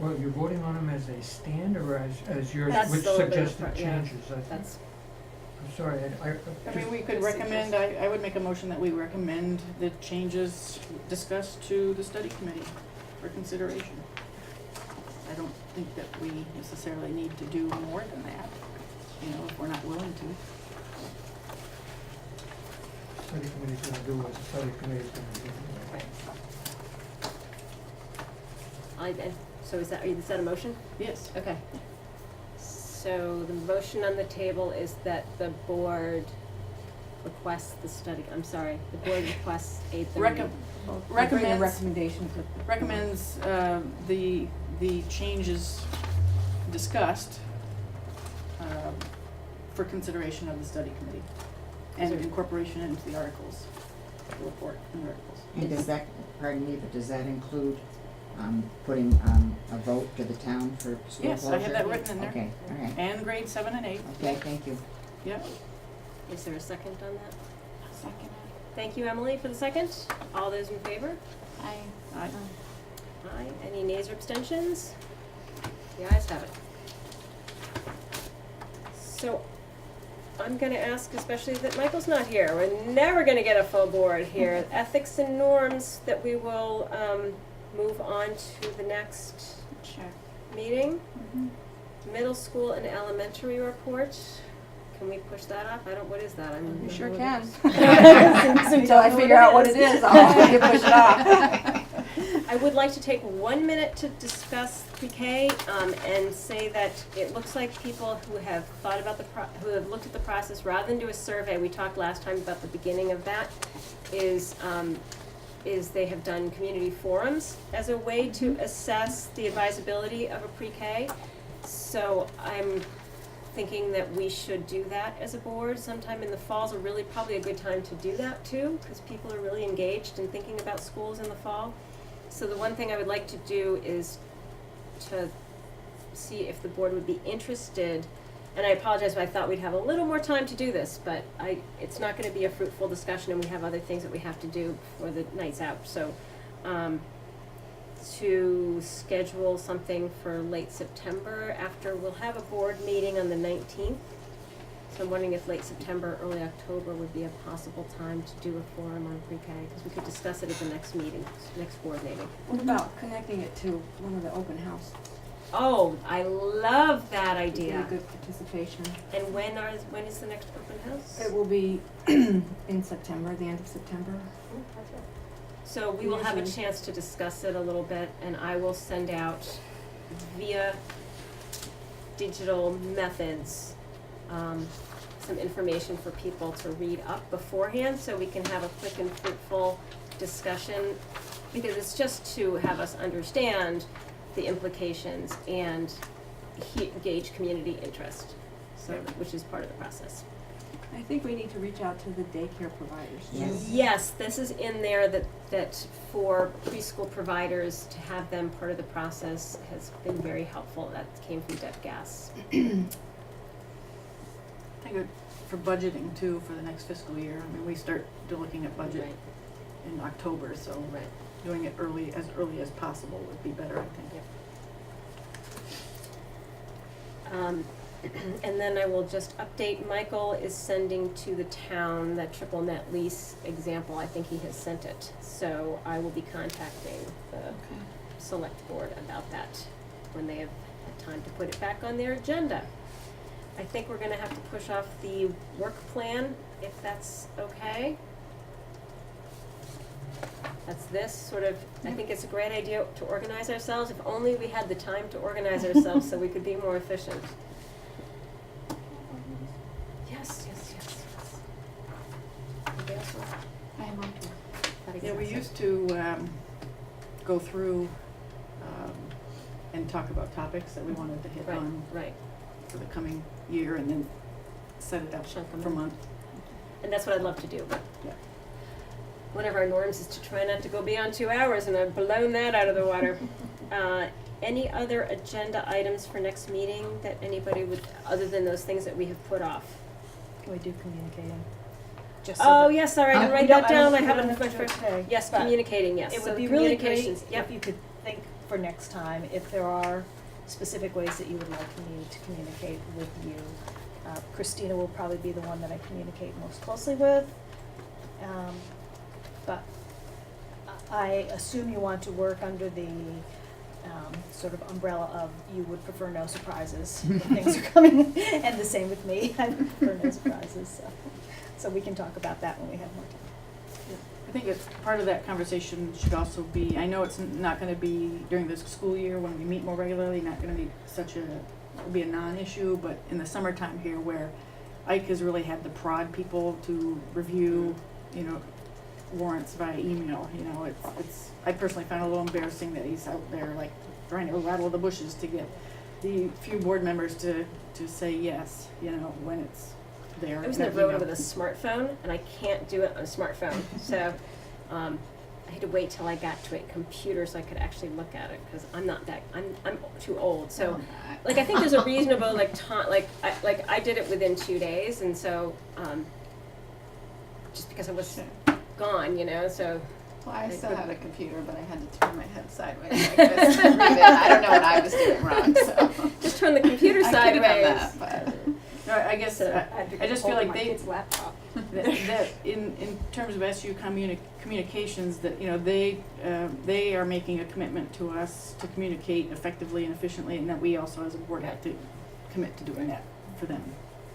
Well, you're voting on them as they stand or as yours, That's with the suggested part, yeah. changes? That's, I'm sorry, I I mean, we could Just recommend, I would make a motion that we recommend the changes discussed to the study committee for consideration. I don't think that we necessarily need to do more than that, if we're not willing to. study committee's gonna do what the study committee's gonna do. so is that a motion? Yes. Okay. So the motion on the table is that the board requests the board requests a Recom- Well, Recommends- bring a recommendation to. recommends, the changes discussed, for consideration of the study committee and incorporation into the articles, the report and the articles. And does that, pardon me, but does that include, putting, a vote to the town for school Yes, closure? I have that written in there. Okay, all right. And grade 7 and 8. Okay, thank you. Yep. Is there a second on that? Second. Thank you, Emily, for the second. All those in favor? Aye. Aye. Aye. Any nays or abstentions? The ayes have it. So I'm gonna ask, especially that Michael's not here, we're never gonna get a full board here. Ethics and norms that we will move on to the next Sure. meeting. Middle school and elementary report. Can we push that up? What is that? You sure can. Until Until I figure out what it is, I'll push it off. I would like to take 1 minute to discuss pre-K, and say that it looks like people who have thought about who have looked at the process, rather than do a survey, we talked last time about the beginning of that, is they have done community forums as a way to assess the advisability of a pre-K. So I'm thinking that we should do that as a board sometime in the fall. Is really probably a good time to do that too, because people are really engaged in thinking about schools in the fall. So the one thing I would like to do is to see if the board would be interested, and I apologize, but I thought we'd have a little more time to do this, but it's not gonna be a fruitful discussion, and we have other things that we have to do before the night's out, so, to schedule something for late September after, we'll have a board meeting on the 19th. So I'm wondering if late September, early October would be a possible time to do a forum on pre-K, because we could discuss it at the next meeting, next board meeting. What about connecting it to one of the open house? Oh, I love that It'd be idea. good participation. And when is the next open house? It will be in September, the end of September. So we will have a Usually. chance to discuss it a little bit, and I will send out via digital methods, some information for people to read up beforehand, so we can have a quick and fruitful discussion, because it's just to have us understand the implications and gauge community interest, so, which is part of the process. I think we need to reach out to the daycare providers too. Yes. Yes, this is in there that for preschool providers, to have them part of the process has been very helpful. That came from Deb Gass. I think for budgeting too, for the next fiscal year, I mean, we start looking at budget Right. in October, so Right. doing it early as possible would be better, I think. And then I will just update, Michael is sending to the town that triple net lease example. I think he has sent it. So I will be contacting the select board about that when they have had time to put it back on their agenda. I think we're gonna have to push off the work plan, if that's okay. That's this sort of, I think it's a great idea to organize ourselves, if only we had the time to organize ourselves so we could be more efficient. Yes. Anybody else want? I am on. Yeah, we used to go through and talk about topics that we wanted to hit Right, on right. for the coming year, and then set it up Chunk 'em for in. month. And that's what I'd love to do, but Yeah. one of our norms is to try not to go beyond 2 hours, and I've blown that out of the water. Any other agenda items for next meeting that anybody would, other than those things that we have put off? Can we do communicating? Just so Oh, that- yes, sorry, I didn't I- write We don't- that down, I we haven't don't my have to do it first. today, Yes, but communicating, yes, It so would be really great communications, yep. if you could think for next time, if there are specific ways that you would like me to communicate with you. Christina will probably be the one that I communicate most closely with. But I assume you want to work under the sort of umbrella of you would prefer no surprises when things are coming, and the same with me, I prefer no surprises, so we can talk about that when we have more time. I think it's, part of that conversation should also be, I know it's not gonna be during the school year when we meet more regularly, not gonna be it'll be a non-issue, but in the summertime here where Ike has really had to prod people to review, warrants via email, I personally find it a little embarrassing that he's out there like trying to rattle the bushes to get the few board members to say yes, when it's there. I was in in an the road email. with a smartphone, and I can't do it on a smartphone, so, I had to wait till I got to a computer so I could actually look at it, cause I'm too old, so, like, I think there's a reasonable, time, I did it within 2 days, and so, just because I was gone, so, Well, I I still could- had a computer, but I had to turn my head sideways like this to read it. I don't know what I was doing wrong, so. just turn the computer I could have sideways. done that, but. No, I guess, So, I just feel like my they, kid's laptop. that in terms of SU communications, that, they are making a commitment to us to communicate effectively and efficiently, and that we also as a board have to commit to doing that for them,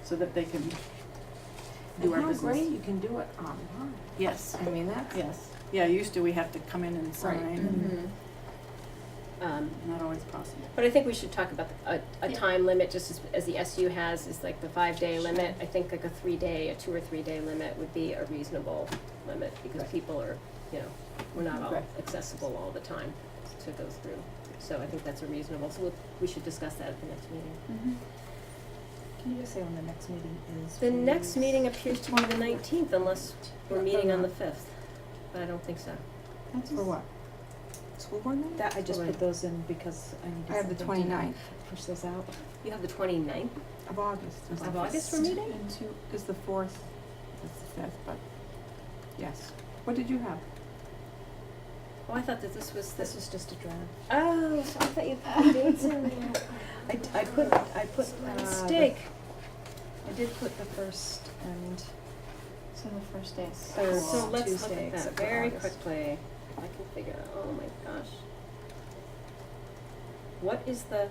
so that they can do our And how business. great you can do it online. Yes, I mean, that's. yes. Yeah, used to, we have to come in and sign, Right. and Um, not always possible. But I think we should talk about a Yeah. time limit, just as the SU has, is like the 5-day limit. I think like a 2 or 3 day limit would be a reasonable limit, because Right. people are, we're not all Right. accessible all the time to go through. So I think that's a reasonable, so we should discuss that at the next meeting. Can you just say when the next meeting is? The next please? meeting appears to be the 19th, unless we're Yeah, meeting on the okay. 5th, but I don't think so. For what? School board meeting? That, I just Right. put those in because I needed I have the something to 29th push those out. You have the 29th of August. is of the August for fifth. meeting? And two is the 4th, it's the 5th, but, yes. What did you have? Oh, I thought that this was This was just a draft. oh, so I thought you put the dates in there. I put, My mistake. I did put the first and So the first day is Third. So let's look Tuesday, at that except for very August. quickly. I can figure out, oh my gosh. What is the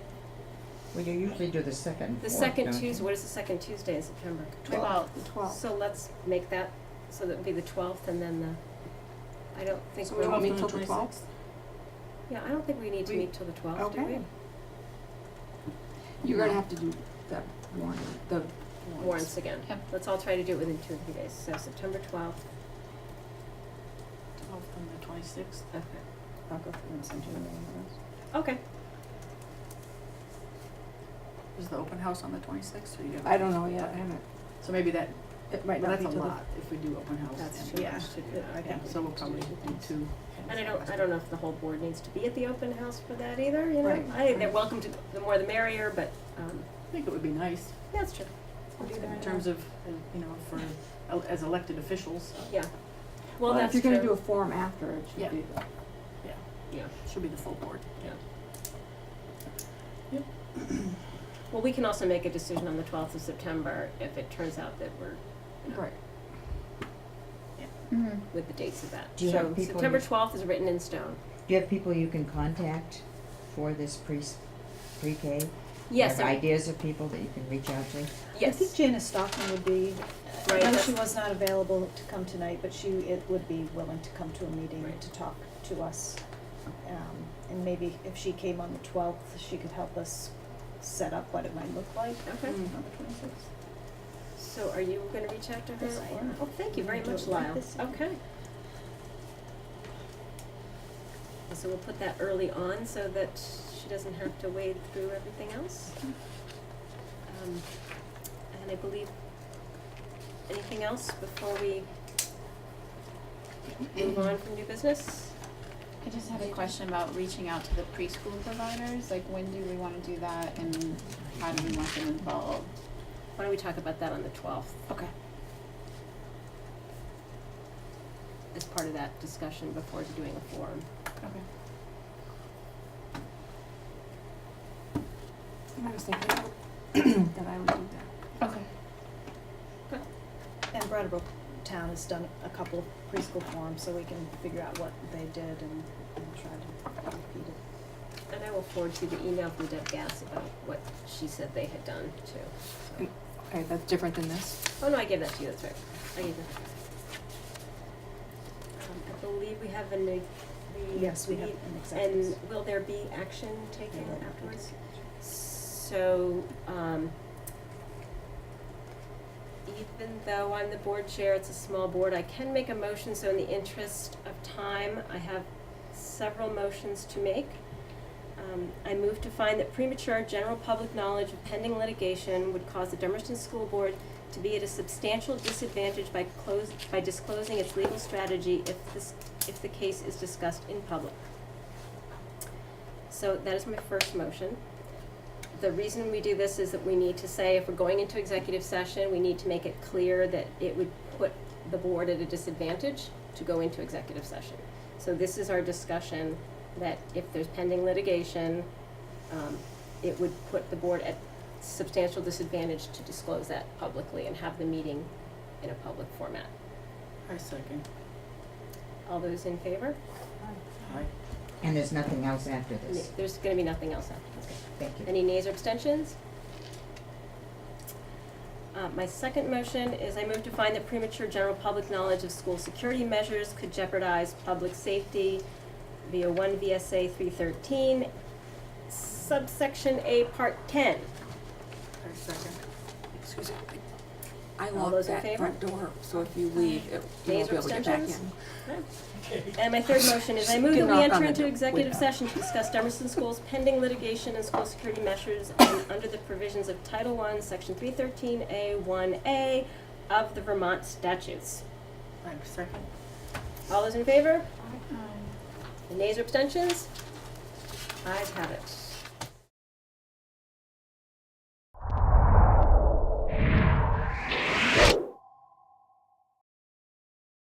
Well, you usually do the second. fourth, second don't you? Tuesday, what is the second Tuesday in September? 12th. The 12th. So let's make that, so that would be the 12th and then the, I don't think So we're. we won't meet on till the the 12th? Yeah, I don't think we need to We- meet till the 12th, do we? Okay. You're gonna have to do that warrant, the Warrants again. Yep. Let's all try to do it within 2 or 3 days. So September 12th, 12th and the 26th. okay. I'll go through and send you the numbers. Okay. Is the open house on the 26th, or you have? I don't know yet, I haven't, So maybe that, it might well, not that's be a till the. lot if we do open house. That's and- true. Yeah. Should do Yeah, that. I Yeah, think so we'll probably do 2. And I don't know if the whole board needs to be at the open house for that either, you know? Right. I think they're welcome to, the more the merrier, but, I think it would be nice, yeah, that's true. We'll do in that. terms of, for, as elected officials. Yeah. Well, that's if you're gonna true. do a form after, it Yeah. should be, Yeah. Should be the full board. Well, we can also make a decision on the 12th of September if it turns out that we're, right. Mm-hmm. with the dates of that. Do you So have people September you- 12th is written in stone. Do you have people you can contact for this pre-K? Yes, Have I- ideas of people that you can reach out to? I yes. think Janice Stockman would be, Right, I know that's- she was not available to come tonight, but it would be willing to come to a meeting Right. to talk to us. And maybe if she came on the 12th, she could help us set up what it might look like Okay. Mm. on the 26th. So are you gonna reach out to her? Yes, I or- am. Oh, thank you very Do much, it right Lyle. this second. Okay. And so we'll put that early on so that she doesn't have to wade through everything else. And I believe, anything else before we move on from new business? I just had a question about reaching out to the preschool providers, like when do we wanna do that and how do we want them involved? Why don't we talk about that on the 12th? Okay. As part of that discussion before doing a forum. Okay. I was thinking that I would do that. Okay. And Brattleboro Town has done a couple of preschool forums, so we can figure out what they did and try to repeat it. And I will forward you the email from Deb Gass about what she said they had done too. So. Okay, that's different than this. Oh no, I gave that to you, that's right. I gave that. I believe we have Yes, we have an executive. And will there be action taken afterwards? So, even though I'm the board chair, it's a small board, I can make a motion, so in the interest of time, I have several motions to make. I move to find that premature general public knowledge of pending litigation would cause the Dummerston School Board to be at a substantial disadvantage by disclosing its legal strategy if the case is discussed in public. So that is my first motion. The reason we do this is that we need to say if we're going into executive session, we need to make it clear that it would put the board at a disadvantage to go into executive session. So this is our discussion that if there's pending litigation, it would put the board at substantial disadvantage to disclose that publicly and have the meeting in a public format. I second. All those in favor? Aye. And there's nothing else after this. There's gonna be nothing else after this. Thank you. Any nays or abstentions? My second motion is I move to find that premature general public knowledge of school security measures could jeopardize public safety via 1 VSA 313, subsection A, part 10. I second. Excuse me. I All locked those in that favor? front door, so if you leave, you Nays won't be or able to get back abstentions? in. And my third motion is I move You that we knock enter on the into door executive window. session to discuss Dummerston School's pending litigation and school security measures and under the provisions of Title I, Section 313A1A of the Vermont statutes. I second. All those in favor? Nays or abstentions? Ayes have it.